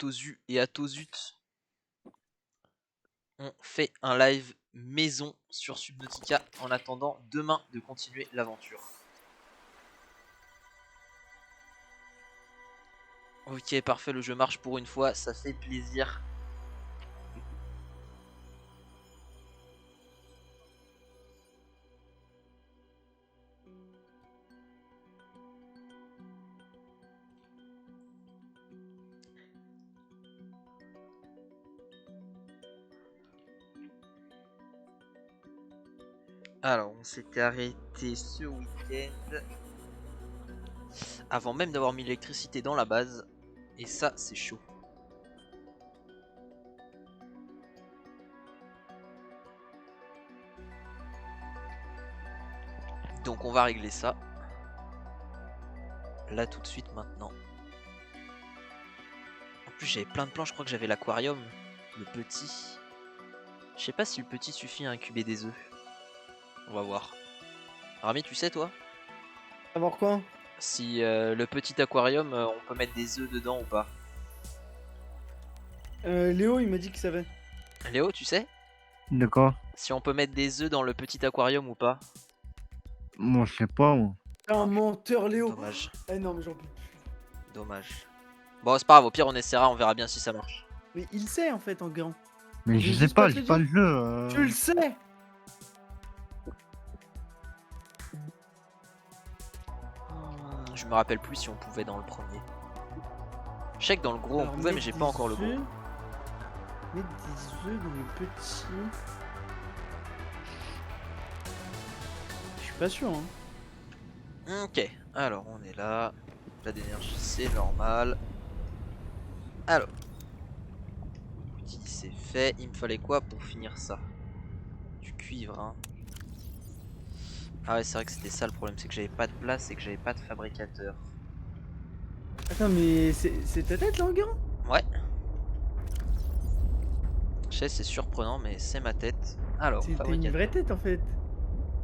Tozu et à Tozut, on fait un live maison sur Subnautica en attendant demain de continuer l'aventure. Ok, parfait, le jeu marche pour une fois, ça fait plaisir. Alors, on s'était arrêté ce week-end avant même d'avoir mis l'électricité dans la base. Et ça, c'est chaud. Donc on va régler ça. Là tout de suite maintenant. En plus j'avais plein de plans, je crois que j'avais l'aquarium. Le petit. Je sais pas si le petit suffit à incuber des œufs. On va voir. Rami, tu sais toi? Savoir quoi? Si le petit aquarium, on peut mettre des œufs dedans ou pas? Léo, il m'a dit qu'il savait. Léo, tu sais? De quoi? Si on peut mettre des œufs dans le petit aquarium ou pas? Moi, je sais pas, moi. T'es un menteur, Léo. Dommage. Eh non, mais j'en peux plus. Dommage. Bon, c'est pas grave, au pire on essaiera, on verra bien si ça marche. Mais il sait en fait en grand. Mais Je je vais sais juste pas, te j'ai le pas dire. le jeu. Tu le sais. Je me rappelle plus si on pouvait dans le premier. Je sais que dans le gros Alors, on pouvait, mais mettre j'ai pas des encore le gros. œufs. Mettre des œufs dans le petit. Je suis pas sûr, hein. Ok, alors on est là. Pas d'énergie, c'est normal. Alors, outil c'est fait. Il me fallait quoi pour finir ça? Du cuivre, hein. Ah ouais, c'est vrai que c'était ça le problème, c'est que j'avais pas de place et que j'avais pas de fabricateur. Attends, mais c'est ta tête là en grand? Ouais. Je sais, c'est surprenant, mais c'est ma tête. Alors, T'as une fabricateur. vraie tête en fait.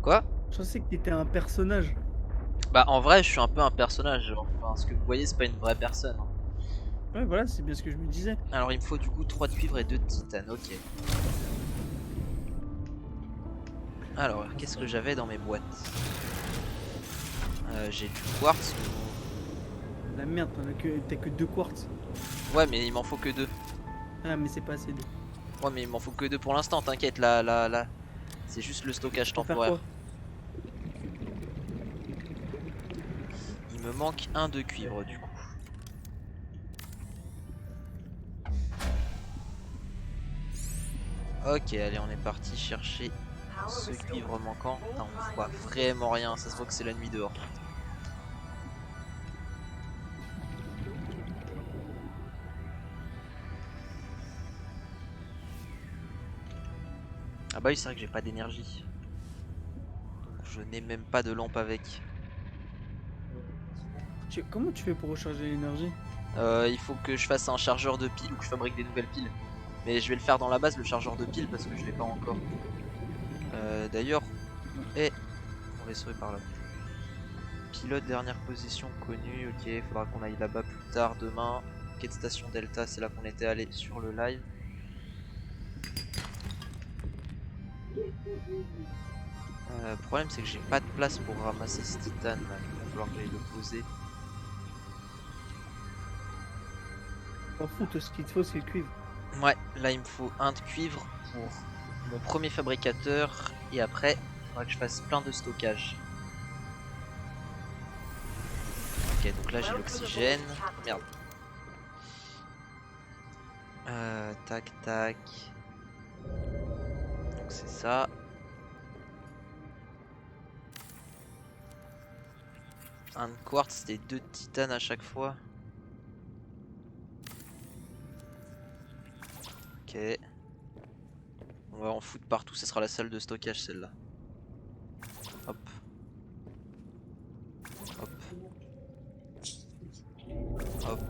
Quoi? Je pensais que t'étais un personnage. Bah en vrai, je suis un peu un personnage. Enfin, ce que vous voyez, c'est pas une vraie personne, hein. Ouais, voilà, c'est bien ce que je me disais. Alors il me faut du coup 3 de cuivre et 2 de titane, ok. Alors, qu'est-ce que j'avais dans mes boîtes? J'ai du quartz. La merde, t'as que 2 quartz. Ouais, mais il m'en faut que 2. Ah, mais c'est pas assez de. Ouais, mais il m'en faut que 2 pour l'instant, t'inquiète, là. C'est juste le stockage Pour faire temporaire. quoi? Il me manque 1 de cuivre du coup. Ok, allez, on est parti chercher ce cuivre manquant. Putain, on voit vraiment rien, ça se voit que c'est la nuit dehors. Ah bah oui, c'est vrai que j'ai pas d'énergie. Donc je n'ai même pas de lampe avec. Comment tu fais pour recharger l'énergie? Il faut que je fasse un chargeur de piles ou que je fabrique des nouvelles piles. Mais je vais le faire dans la base, le chargeur de piles, parce que je l'ai pas encore. D'ailleurs, on va essayer par là. Pilote dernière position connue, ok, faudra qu'on aille là-bas plus tard demain. Quête station Delta, c'est là qu'on était allé sur le live. Le problème c'est que j'ai pas de place pour ramasser ce titane là, il va falloir que j'aille le poser. T'en fous, toi, ce qu'il te faut, c'est le cuivre. Ouais, là il me faut 1 de cuivre pour mon premier fabricateur et après il faudra que je fasse plein de stockage. Ok, donc là j'ai l'oxygène. Merde. Tac tac. Donc c'est ça. Un de quartz, c'était 2 de titane à chaque fois. Ok. On va en foutre partout, ce sera la salle de stockage celle-là. Hop. Hop. Hop.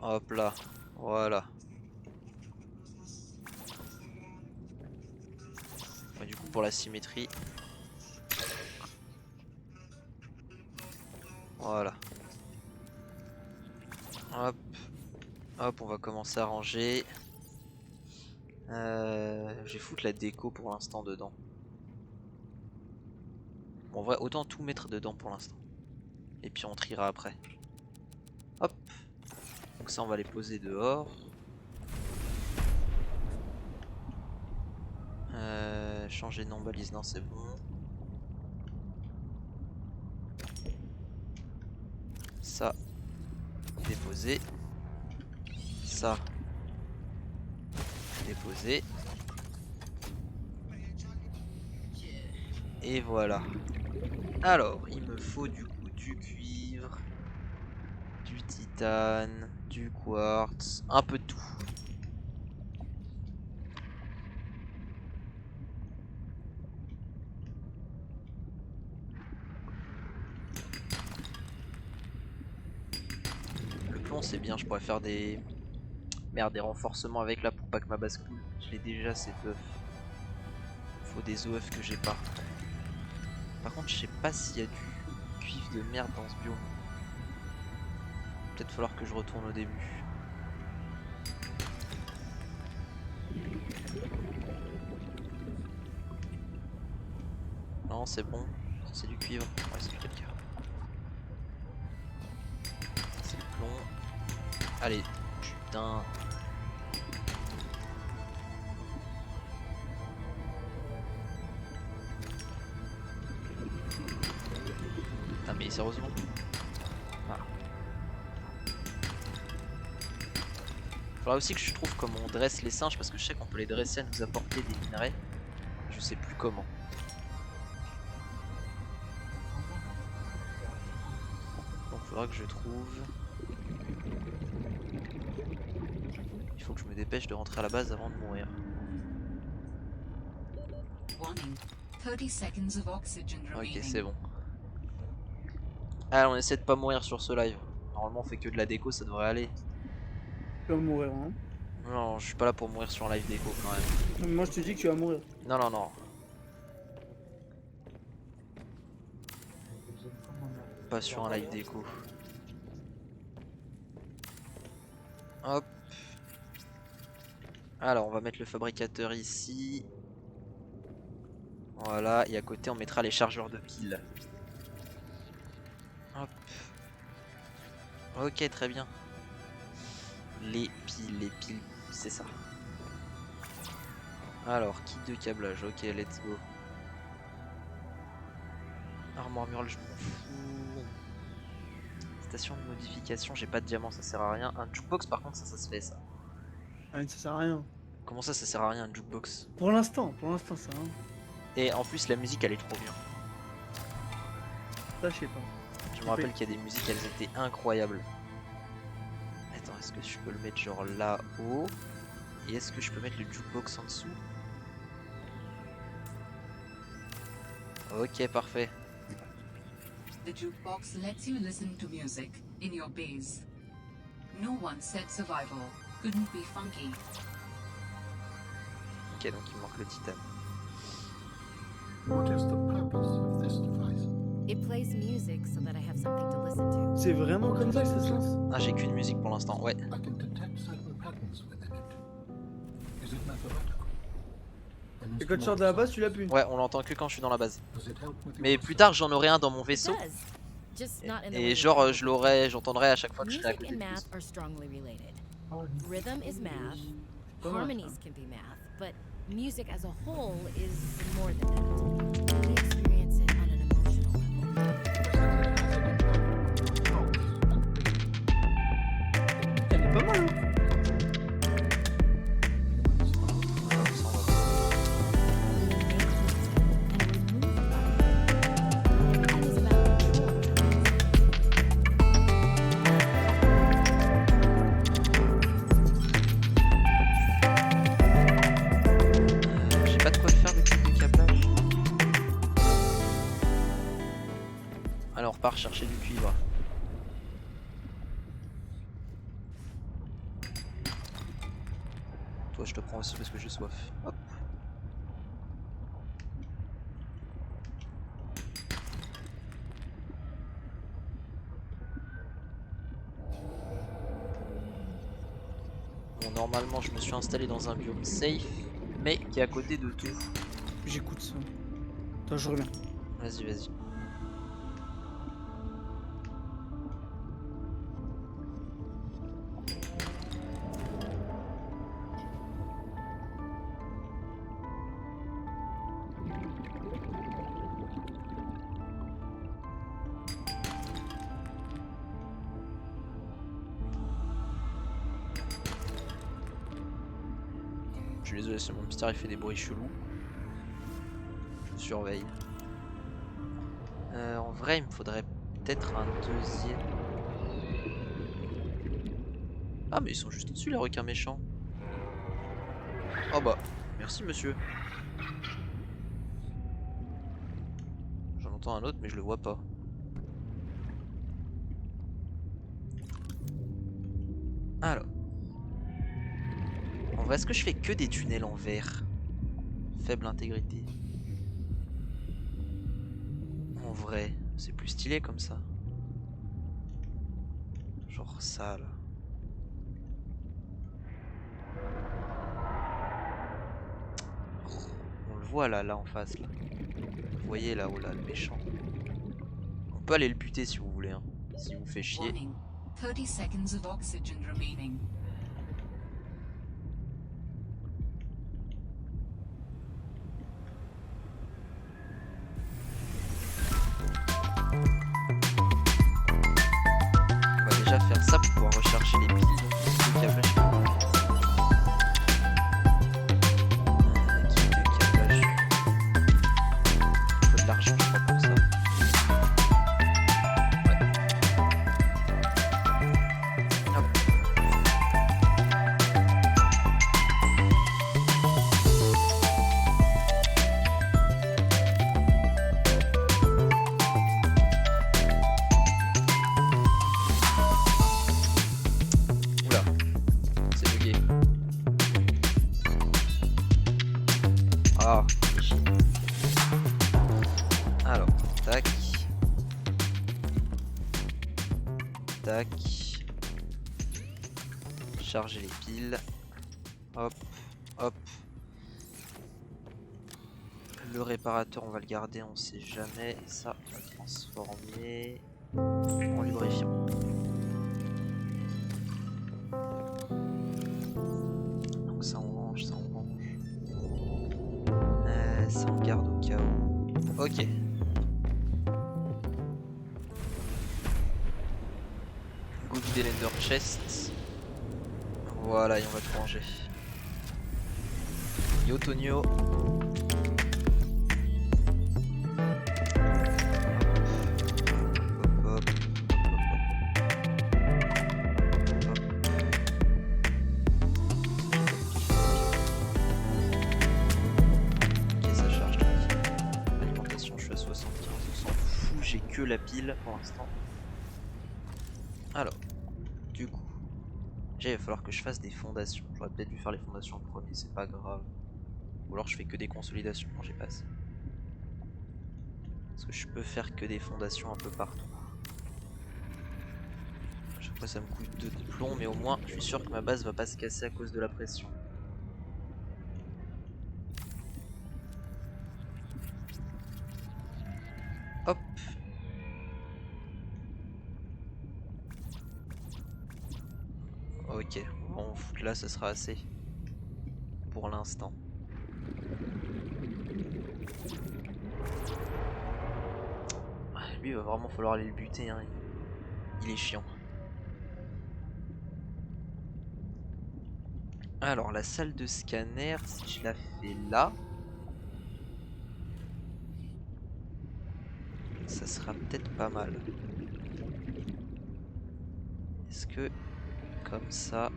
Hop là. Voilà. Enfin, du coup pour la symétrie. Voilà. Hop. Hop, on va commencer à ranger. Je vais foutre la déco pour l'instant dedans. Bon, en vrai, autant tout mettre dedans pour l'instant. Et puis on triera après. Hop. Donc ça, on va les poser dehors. Changer de nom balise, non, c'est bon. Ça, déposer. Ça, déposer. Et voilà. Alors, il me faut du coup du cuivre, du titane, du quartz, un peu de tout. Le plomb c'est bien, je pourrais faire des... Merde, des renforcements avec là pour pas que ma base coule. Je l'ai déjà cet œuf. Faut des OF que j'ai pas. Par contre, je sais pas s'il y a du cuivre de merde dans ce biome. Peut-être falloir que je retourne au début. Non, c'est bon. C'est du cuivre. Ouais, c'est le cas. C'est le plomb. Allez, putain. Ah mais sérieusement. Ah. Faudra aussi que je trouve comment on dresse les singes parce que je sais qu'on peut les dresser à nous apporter des minerais. Je sais plus comment. Donc faudra que je trouve. Il faut que je me dépêche de rentrer à la base avant de mourir. Ok, c'est bon. Allez, on essaie de pas mourir sur ce live. Normalement, on fait que de la déco, ça devrait aller. Tu vas mourir, hein. Non, je suis pas là pour mourir sur un live déco quand même. Moi je te dis que tu vas mourir. Non, non, non. Pas sur un live déco. Hop. Alors, on va mettre le fabricateur ici. Voilà, et à côté, on mettra les chargeurs de piles. Hop. Ok, très bien. Les piles, c'est ça. Alors, kit de câblage, ok, let's go. Armor murle, je m'en fous. Station de modification, j'ai pas de diamant, ça sert à rien. Un jukebox, par contre, ça se fait ça. Ah, ça sert à rien. Comment ça sert à rien, un jukebox? Pour l'instant, ça. Hein. Et en plus, la musique, elle est trop bien. Ça, je sais pas. Je me rappelle qu'il y a des musiques, elles étaient incroyables. Attends, est-ce que je peux le mettre genre là-haut? Et est-ce que je peux mettre le jukebox en dessous? Ok, parfait. The jukebox lets you listen to music in your base. No one said survival couldn't be funky. Ok, donc il me manque le titane. What is the purpose of this device? It plays music so that I have something to listen to. C'est vraiment comme ça que ça se lance? Ah, j'ai qu'une musique pour l'instant, ouais. I can detect certain patterns within it. Is it mathematical? Et quand tu sors de la base, tu l'as plus. Ouais, on l'entend que quand je suis dans la base. Does it help with Mais your plus tard, j'en aurai un dans mon It vaisseau. does. Just not in the way Et you genre, think. je l'aurai, j'entendrai à chaque fois que je serai à Music côté and du math vaisseau. are strongly related. Oh, Rhythm is math, Pas mal, harmonies can be math, but music as a whole is more than that. We experience it on an emotional level. Elle est pas mal, hein. J'ai pas de quoi le faire le truc de câblage. Alors on part chercher du cuivre. Toi je te prends aussi parce que j'ai soif. Hop. Bon, normalement, je me suis installé dans un biome safe, mais qui est à côté de tout. J'écoute ça. Attends, je reviens. Vas-y, vas-y. Je suis désolé, c'est mon mystère, il fait des bruits chelous. Je surveille. En vrai, il me faudrait peut-être un deuxième. Ah, mais ils sont juste au-dessus, les requins méchants. Oh bah, merci monsieur. J'en entends un autre, mais je le vois pas. Alors. En vrai, est-ce que je fais que des tunnels en verre? Faible intégrité. En vrai, c'est plus stylé comme ça. Genre ça là. On le voit là, en face là. Vous voyez là-haut là, le méchant. On peut aller le buter si vous voulez, hein. Si vous fait chier. Warning. 30 seconds of oxygen remaining. On va déjà faire ça pour pouvoir recharger les piles. Donc, le câblage. Kit de câblage. Il faut de l'argent, je crois, pour ça. Ouais. Hop. Oula, c'est bugué. Ah, alors, tac. Tac. Charger les piles. Hop, hop. Le réparateur, on va le garder, on sait jamais. Et ça, on va le transformer en lubrifiant. Donc ça on range, ça on range. Ça on garde au cas où. Ok. Go vider l'Ender Chest. Voilà, et on va tout ranger. Yo Tonio. Hop, hop, hop, hop, hop. Ok, ça charge tranquille. Alimentation, je suis à 75, on s'en fout, j'ai que la pile pour l'instant. Alors, du coup, déjà il va falloir que je fasse des fondations. J'aurais peut-être dû faire les fondations en premier, c'est pas grave. Ou alors je fais que des consolidations, non j'ai pas assez. Parce que je peux faire que des fondations un peu partout. À chaque fois ça me coûte 2 de plomb, mais au moins je suis sûr que ma base va pas se casser à cause de la pression. Hop. Ok, bon là ça sera assez. Pour l'instant. Lui il va vraiment falloir aller le buter, hein. Il est chiant. Alors la salle de scanner, si je la fais là, ça sera peut-être pas mal. Est-ce que comme ça,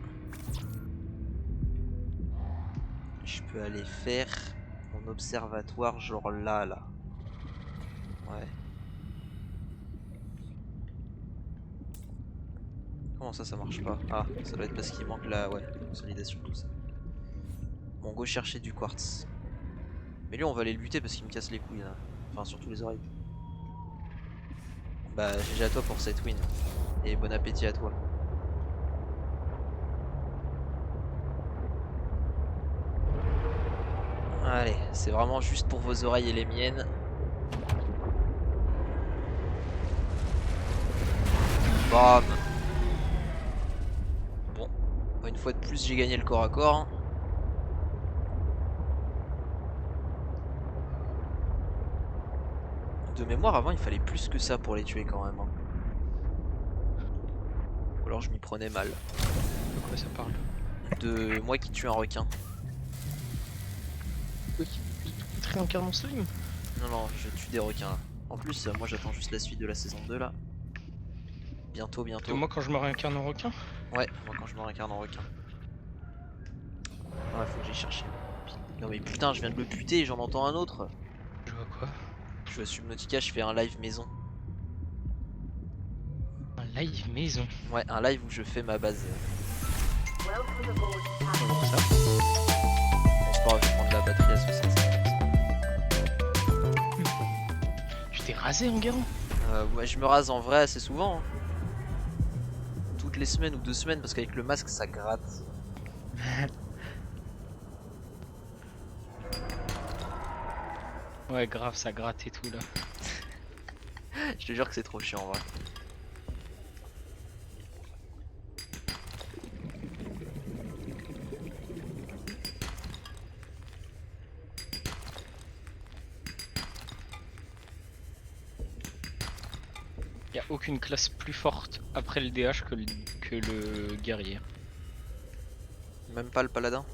je peux aller faire mon observatoire genre là. Ouais. Comment ça marche pas? Ah, ça doit être parce qu'il manque la consolidation, tout ça. Bon, go chercher du quartz. Mais lui, on va aller le buter parce qu'il me casse les couilles là. Enfin, surtout les oreilles. Bah, GG à toi pour cette win. Et bon appétit à toi. Allez, c'est vraiment juste pour vos oreilles et les miennes. Bam. Bon, une fois de plus j'ai gagné le corps à corps. Hein. De mémoire avant il fallait plus que ça pour les tuer quand même. Hein. Ou alors je m'y prenais mal. De quoi ça parle? De moi qui tue un requin. Oui, tu te réincarnes en slime? Non non, je tue des requins là. En plus moi j'attends juste la suite de la saison 2 là. Bientôt, Que bientôt. moi quand je me réincarne en requin? Ouais, moi quand je me réincarne en requin. Ouais, faut que j'aille chercher. Non mais putain, je viens de le buter, j'en entends un autre. Je vois quoi? Je suis à Subnautica, je fais un live maison. Un live maison. Ouais, un live où je fais ma base. On va voir ça. Bon, c'est pas grave, je vais prendre la batterie à 65. Tu t'es rasé en guérant? Ouais, je me rase en vrai assez souvent. Hein. Toutes les semaines ou 2 semaines, parce qu'avec le masque ça gratte. Ouais, grave, ça gratte et tout là. Je te jure que c'est trop chiant en vrai. Y a aucune classe plus forte après le DH que le guerrier. Même pas le paladin.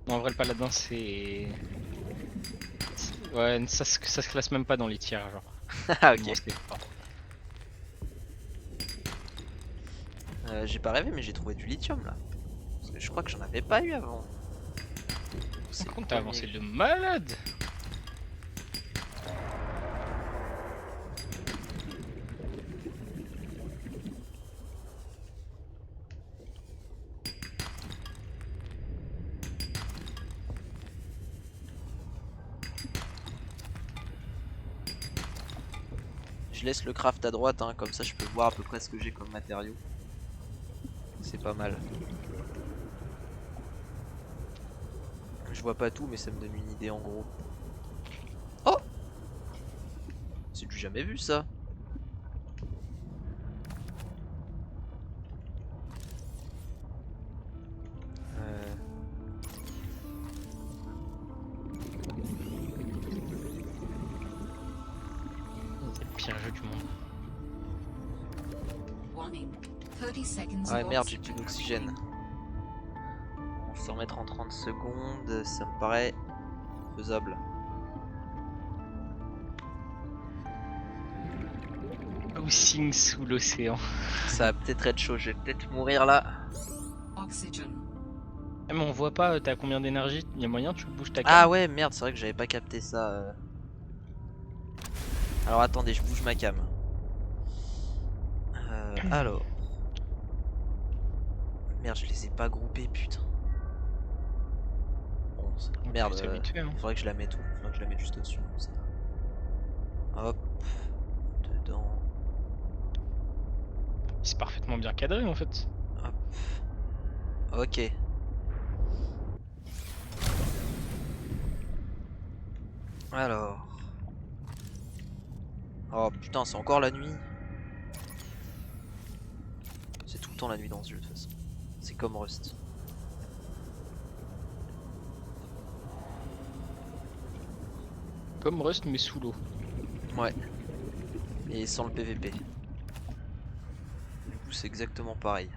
Non, en vrai, le paladin c'est. Ouais, ça se classe même pas dans les tiers, genre. Ah ok. Non, c'est fort. J'ai pas rêvé mais j'ai trouvé du lithium là. Parce que je crois que j'en avais pas eu avant. C'est Par le contre, t'as premier. avancé de malade! Je laisse le craft à droite, hein, comme ça je peux voir à peu près ce que j'ai comme matériaux. C'est pas mal. Je vois pas tout, mais ça me donne une idée en gros. Oh! C'est du jamais vu ça. C'est le pire jeu du monde. Warning. 30 seconds Ah ouais, of merde, j'ai plus oxygen d'oxygène. remaining. On va s'en remettre en 30 secondes, ça me paraît faisable. Housing sous l'océan. Ça va peut-être être chaud, je vais peut-être mourir là. Oxygen. Ah, mais on voit pas, t'as combien d'énergie? Y'a moyen, tu bouges ta Ah cam? ouais, merde, c'est vrai que j'avais pas capté ça. Alors attendez, je bouge ma cam. Alors. Merde, je les ai pas groupés, putain. Bon, merde, Tu t'es habitué, hein. faudrait que je la mette où? Faudrait que je la mette juste au-dessus. comme ça. Hop, dedans. C'est parfaitement bien cadré en fait. Hop. Ok. Alors. Oh putain, c'est encore la nuit. C'est tout le temps la nuit dans ce jeu de toute façon. C'est comme Rust. Comme Rust mais sous l'eau. Ouais. Et sans le PVP. Du coup, c'est exactement pareil.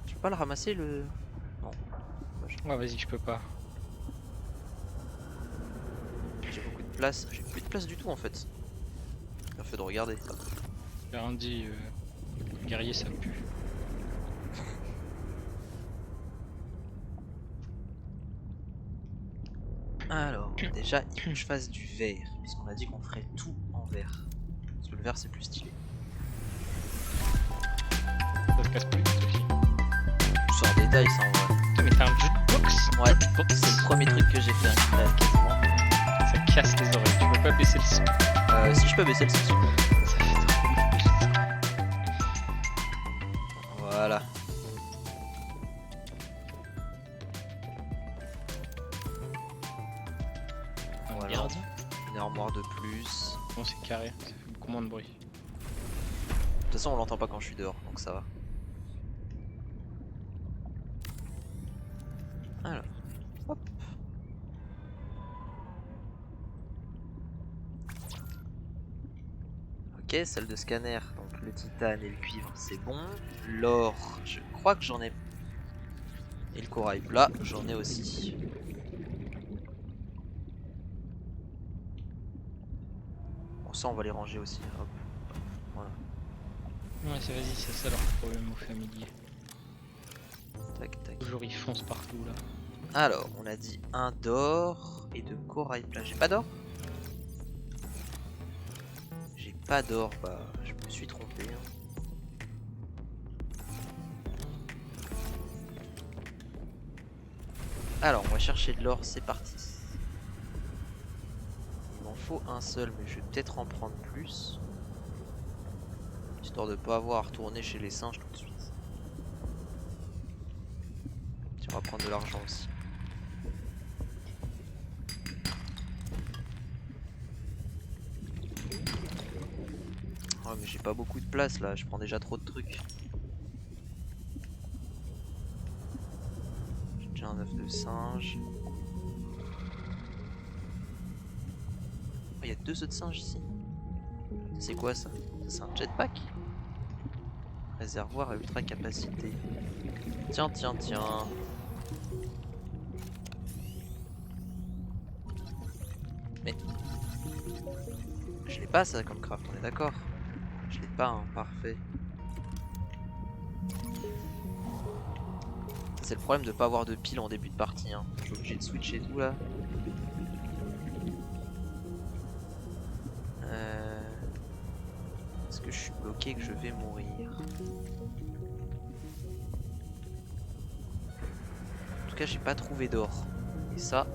Tu peux pas le ramasser le. Non. Ouais, vas-y, je peux pas. J'ai beaucoup de place. J'ai plus de place du tout en fait. Bien fait de regarder. J'ai rien dit, guerrier ça pue. Alors, déjà, il faut que je fasse du vert. Parce qu'on a dit qu'on ferait tout en vert. Parce que le vert c'est plus stylé. Ça se casse plus vite aussi. C'est un détail ça en vrai. Putain, mais t'as un jukebox? Ouais, Jukebox. c'est le premier truc que j'ai fait hein, quasiment. Ça casse les oreilles, tu peux pas baisser le son. Si je peux baisser le son. Ça fait trop mal. Voilà. armoire de plus. Bon, c'est carré, ça fait beaucoup moins de bruit. De toute façon, on l'entend pas quand je suis dehors, donc ça va. Alors, hop. Ok, salle de scanner, donc le titane et le cuivre, c'est bon. L'or, je crois que j'en ai. Et le corail plat, j'en ai aussi. Bon, ça, on va les ranger aussi. Hop. Voilà. Ouais, c'est vas-y, c'est ça leur problème aux familiers. Tac, tac. Toujours ils foncent partout là. Alors, on a dit un d'or et de corail plat. J'ai pas d'or? J'ai pas d'or, bah je me suis trompé. Hein. Alors, on va chercher de l'or, c'est parti. Il m'en faut un seul, mais je vais peut-être en prendre plus. Histoire de pas avoir à retourner chez les singes tout de suite. Tiens, on va prendre de l'argent aussi. Oh mais j'ai pas beaucoup de place là, je prends déjà trop de trucs. J'ai déjà un œuf de singe. Oh, il y a 2 œufs de singe ici. C'est quoi ça? C'est un jetpack? Réservoir à ultra capacité. Tiens, tiens, tiens. Mais je l'ai pas ça comme craft, on est d'accord? Je l'ai pas, hein, parfait. C'est le problème de pas avoir de pile en début de partie. Hein. Je suis obligé de switcher tout là. Est-ce que je suis bloqué, que je vais mourir? En tout cas, j'ai pas trouvé d'or. Et ça,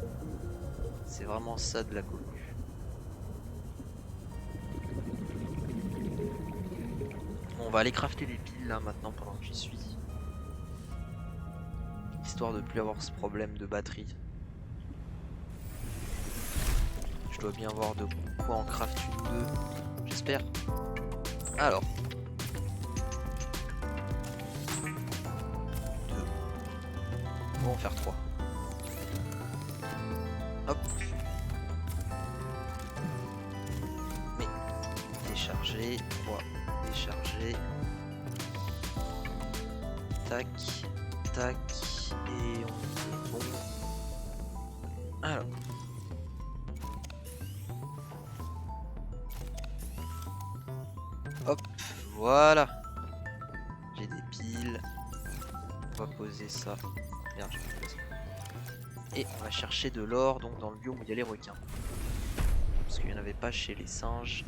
c'est vraiment ça de la cohue. On va aller crafter des piles là maintenant pendant que j'y suis. Histoire de plus avoir ce problème de batterie. Je dois bien avoir de quoi en craft une ou deux, j'espère. Alors. 2. On va en faire 3. Hop. Mais décharger. 3. Décharger. Tac. Tac. Et on est bon. Alors. Hop, voilà. J'ai des piles. On va poser ça. Merde, je vais poser ça. Et on va chercher de l'or donc dans le biome où il y a les requins. Parce qu'il n'y en avait pas chez les singes.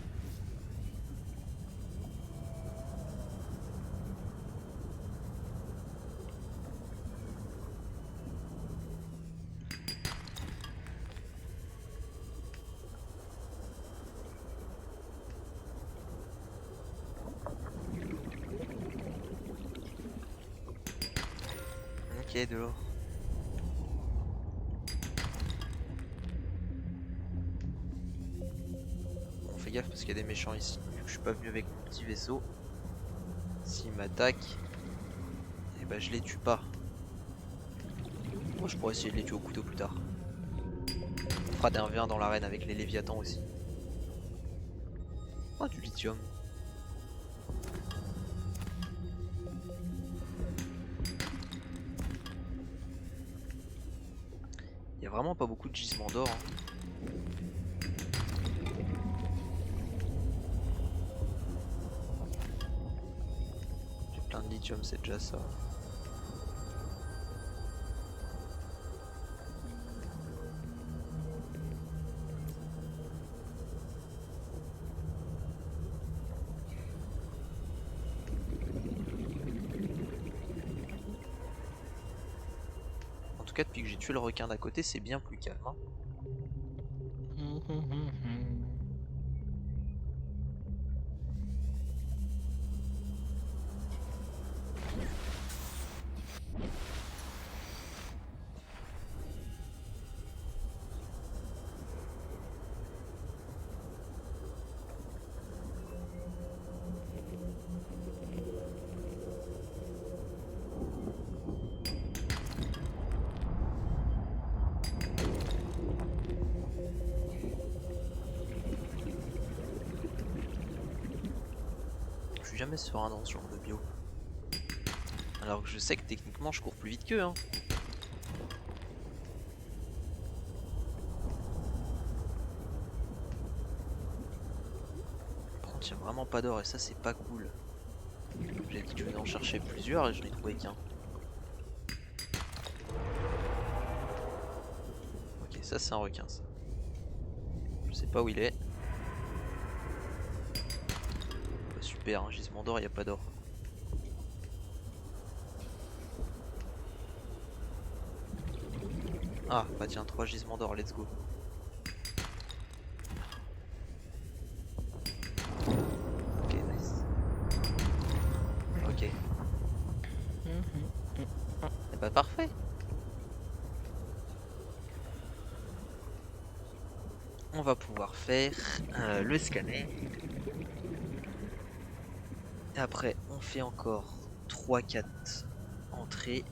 Ok, de l'or. Bon, fais gaffe parce qu'il y a des méchants ici. Vu que je suis pas venu avec mon petit vaisseau, s'ils m'attaquent, et bah je les tue pas. Moi je pourrais essayer de les tuer au couteau plus tard. On fera d'un 1v1 dans l'arène avec les léviathans aussi. Oh, du lithium. Il y a vraiment pas beaucoup de gisements d'or. Hein. J'ai plein de lithium, c'est déjà ça. En tout cas, depuis que j'ai tué le requin d'à côté, c'est bien plus calme. Hein. jamais serein dans ce genre de bio. Alors que je sais que techniquement je cours plus vite qu'eux hein. Par contre il n'y a vraiment pas d'or et ça c'est pas cool. J'ai dit que je venais en chercher plusieurs et je n'ai trouvé qu'un. Ok, ça c'est un requin ça. Je sais pas où il est. Bah, super, un gisement d'or, il n'y a pas d'or. Ah bah tiens, 3 gisements d'or, let's go. Ok, nice. Ok. Et bah parfait. On va pouvoir faire le scanner. Et après, on fait encore 3-4 entrées.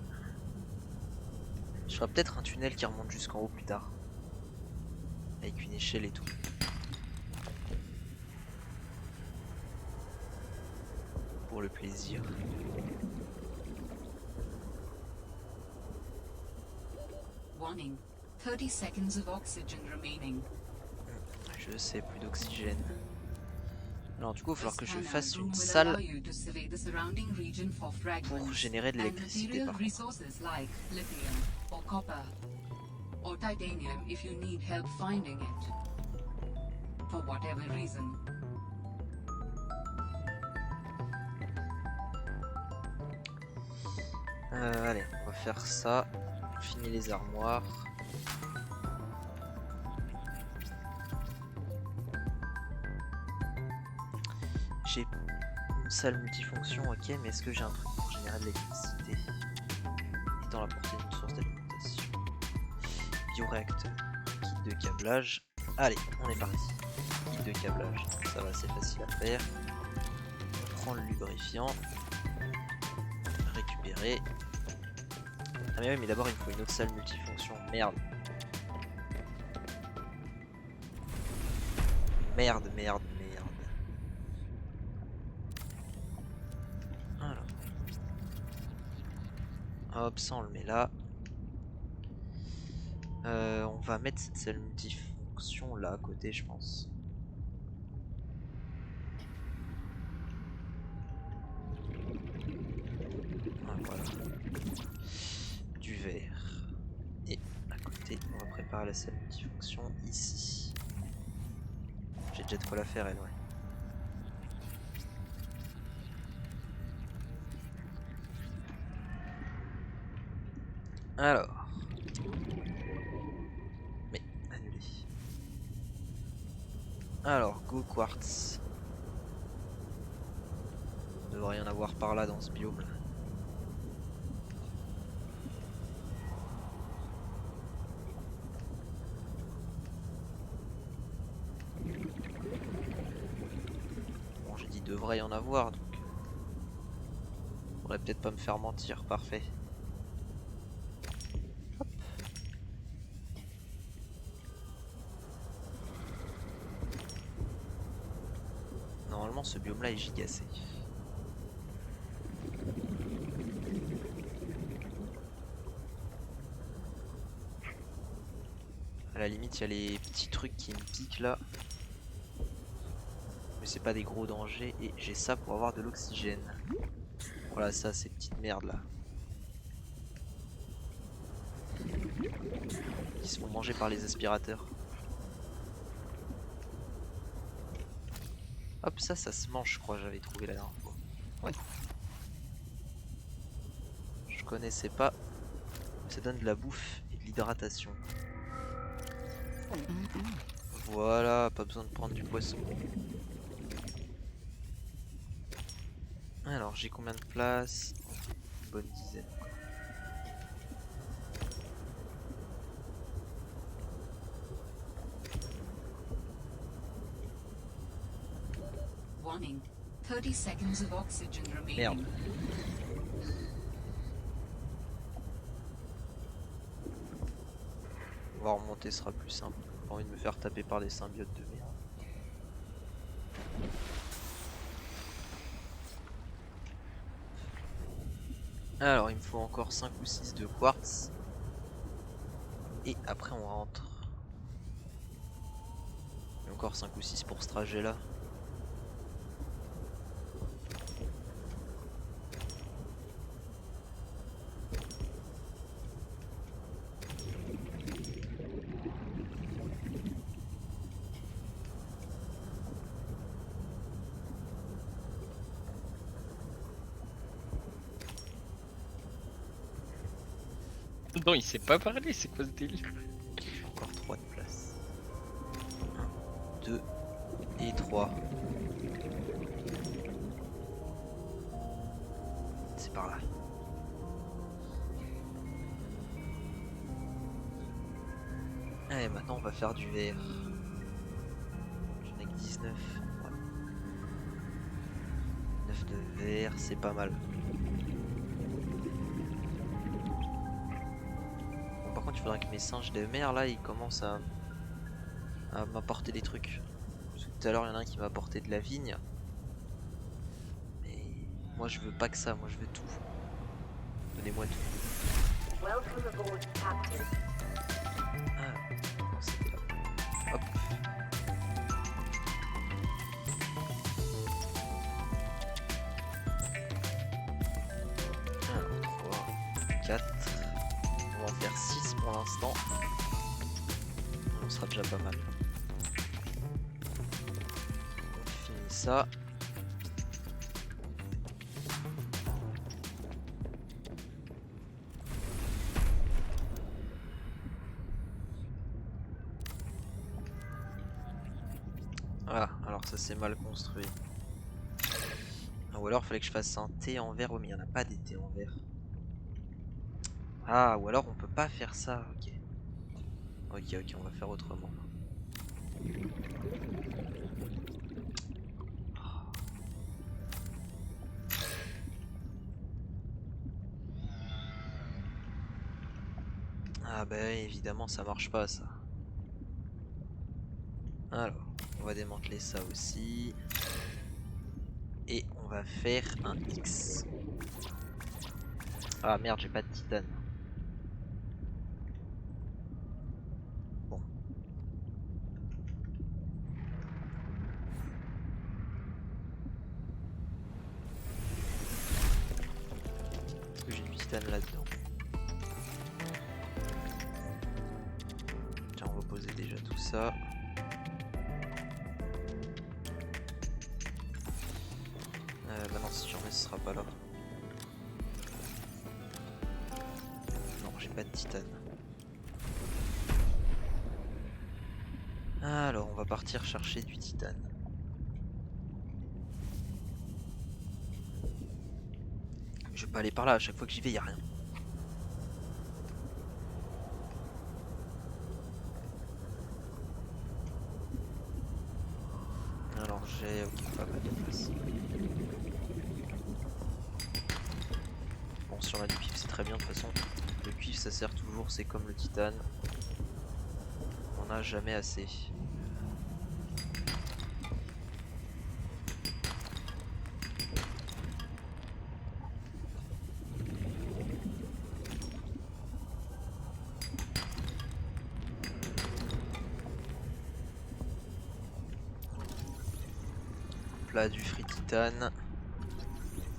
Je ferai peut-être un tunnel qui remonte jusqu'en haut plus tard. Avec une échelle et tout. Pour le plaisir. Warning. 30 seconds of oxygen remaining. Je sais, plus d'oxygène. Alors du coup, il va falloir que je Scanner fasse room une will salle allow you to survey the surrounding region for fragments pour générer de and l'électricité material par contre. resources like lithium or copper or titanium if you need help finding it for whatever reason. Allez, on va faire ça. On finit les armoires. J'ai une salle multifonction, ok, mais est-ce que j'ai un truc pour générer de l'électricité étant la portée d'une source d'alimentation? Bioréacteur, kit de câblage. Allez, on est parti. Kit de câblage, ça va, c'est facile à faire. On prend le lubrifiant. Récupérer. Ah mais oui, mais d'abord il me faut une autre salle multifonction. Merde. Merde, merde, merde. Alors. Hop, ça on le met là. On va mettre cette salle multifonction là à côté, je pense. Ah, voilà. Du verre. Et à côté, on va préparer la salle multifonction ici. J'ai déjà de quoi la faire, elle, ouais. Alors. Mais, annulé. Alors, go quartz. Il devrait y en avoir par là dans ce biome là. Bon, j'ai dit devrait y en avoir donc. Faudrait peut-être pas me faire mentir, parfait. Hop. Normalement ce biome là est gigacé. À la limite il y a les petits trucs qui me piquent là. Mais c'est pas des gros dangers et j'ai ça pour avoir de l'oxygène. Voilà ça, ces petites merdes là. Qui se font manger par les aspirateurs. Hop, ça se mange je crois, j'avais trouvé la dernière fois. Ouais. Je connaissais pas. Ça donne de la bouffe et de l'hydratation. Voilà, pas besoin de prendre du poisson. Alors j'ai combien de place? Une bonne dizaine. Warning. 30 seconds of oxygen remaining. Merde. On va remonter, ce sera plus simple. J'ai pas envie de me faire taper par des symbiotes de merde. Alors, il me faut encore 5 ou 6 de quartz. Et après, on rentre. Et encore 5 ou 6 pour ce trajet-là. Non, il sait pas parler, c'est quoi ce délire? Encore 3 de place. 1, 2 et 3. C'est par là. Allez, maintenant on va faire du vert. J'en ai que 19. Ouais. 9 de vert, c'est pas mal. Bon, par contre, il faudrait que mes singes de mer là ils commencent à m'apporter des trucs. Parce que tout à l'heure, il y en a un qui m'a apporté de la vigne. Mais moi, je veux pas que ça, moi, je veux tout. Donnez-moi tout. Ah, non, c'était là. Hop. 1, 3, 4. On va en faire 6 pour l'instant. On sera déjà pas mal. On finit ça. Voilà, alors ça c'est mal construit. Ah, ou alors il fallait que je fasse un thé en verre, oh, mais il n'y en a pas des thés en verre. Ah, ou alors on peut pas faire ça, ok. Ok, on va faire autrement. Ah bah évidemment ça marche pas ça. Alors, on va démanteler ça aussi. Et on va faire un X. Ah merde, j'ai pas de titane. Bon. Est-ce que j'ai du titane là-dedans? Tiens, on va poser déjà tout ça. Bah non, si j'en ai, ce sera pas là. Non, j'ai pas de titane. Alors, on va partir chercher du titane. Je vais pas aller par là, à chaque fois que j'y vais, y a rien. Alors j'ai pas mal de place. Bon, si on a du cuivre, c'est très bien de toute façon. Le cuivre ça sert toujours, c'est comme le titane. On n'a jamais assez. Hop là, du free titane.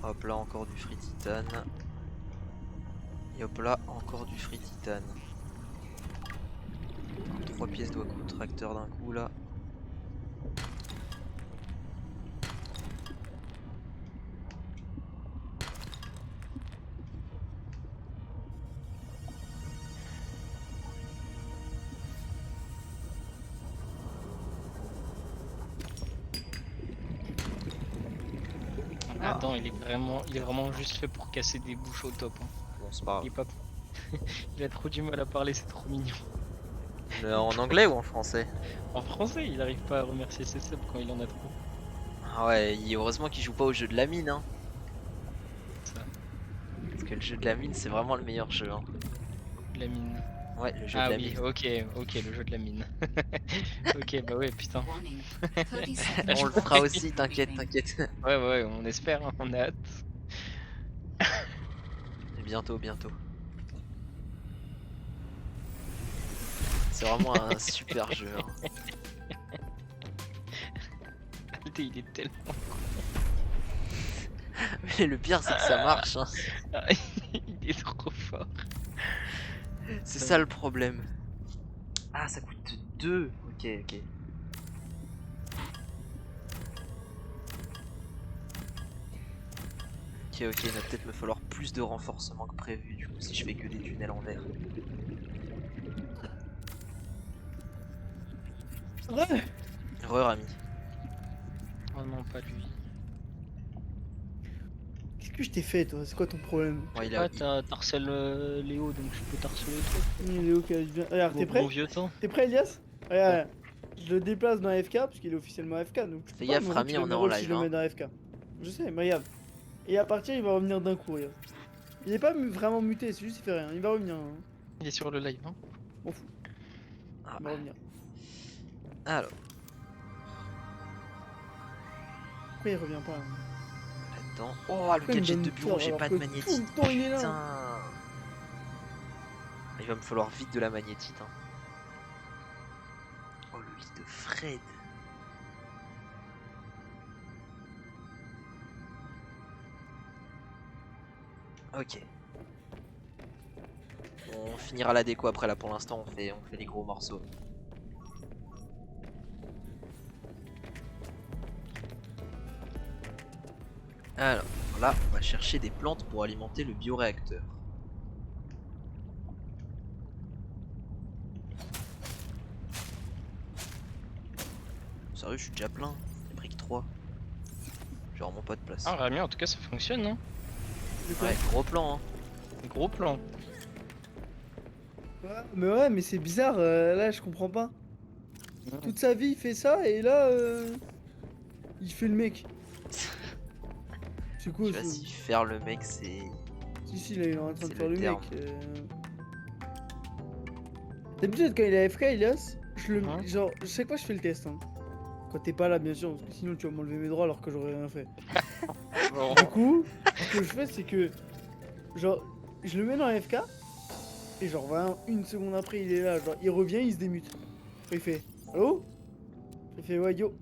Hop là, encore du free titane. Et hop là, encore du free titane. 3 pièces de contracteur d'un coup là. Attends, il est vraiment juste fait pour casser des bouches au top. Hein. Bon, c'est pas Il grave. est pas... il a trop du mal à parler, c'est trop mignon. En anglais ou en français? En français, il arrive pas à remercier ses subs quand il en a trop. Ah ouais, heureusement qu'il joue pas au jeu de la mine, hein. Ça, Parce que le jeu de la mine, c'est vraiment le meilleur jeu, hein. la mine. Ouais, le jeu Ah de la oui, mine. ok, le jeu de la mine. Ok, bah ouais, putain. Warning. 30 seconds On le before fera the aussi, end t'inquiète, briefing. t'inquiète. Ouais, on espère, hein, on a hâte. bientôt, bientôt. C'est vraiment un super jeu. Hein. Alté, il est tellement. Mais le pire, c'est que ça marche. Hein. Il est trop fort. C'est ça le problème. Ah, ça coûte 2. Ok, ok. Ok, ok, il va peut-être me falloir plus de renforcement que prévu du coup si je fais que des tunnels en verre. Ouais. Rami. Oh non, pas lui. Qu'est-ce que je t'ai fait, toi? C'est quoi ton problème? Ouais, il Ah, a... t'harcèles Léo, donc je peux t'harceler toi. Léo qui vient. Regarde, t'es Bon prêt? vieux temps. T'es prêt, Elias? Regarde, je le déplace dans AFK parce qu'il est officiellement AFK. Donc je peux Fais pas gaffe, me Rami, retirer on mes est en rôles si live, je le hein. mets dans AFK. Je sais, mais regarde. Et à partir, il va revenir d'un coup, regarde. Il est pas vraiment muté, c'est juste il fait rien. Il va revenir. Hein. Il est sur le live, hein. M'en fous. Ah, Il va revenir. alors, Pourquoi il revient pas? Hein là-dedans. Oh, le Pourquoi il me gadget donne de bureau, peur j'ai alors pas que de tout magnétite. le temps, il est là. Putain. Il va me falloir vite de la magnétite. Hein. Oh, le lit de Fred. Ok. On finira la déco après là pour l'instant on fait les gros morceaux. Alors là on va chercher des plantes pour alimenter le bioréacteur. Sérieux je suis déjà plein, j'ai pris que 3. J'ai vraiment pas de place. Ah, Rami, en tout cas, ça fonctionne, hein. Ouais, gros plan hein. Gros plan. Ouais, mais c'est bizarre, là je comprends pas. Toute sa vie il fait ça et là il fait le mec. C'est quoi Tu vas ça? s'y faire le mec c'est... Si là il est en train de c'est faire le le terme. mec. D'habitude quand il est AFK Elias, je le Hein genre chaque fois je fais le test hein. Quand t'es pas là bien sûr, parce que sinon tu vas m'enlever mes droits alors que j'aurais rien fait. Bon. Du coup, ce que je fais c'est que genre je le mets dans AFK et genre vraiment une seconde après il est là, genre il revient, il se démute. Il fait allô? Il fait ouais yo.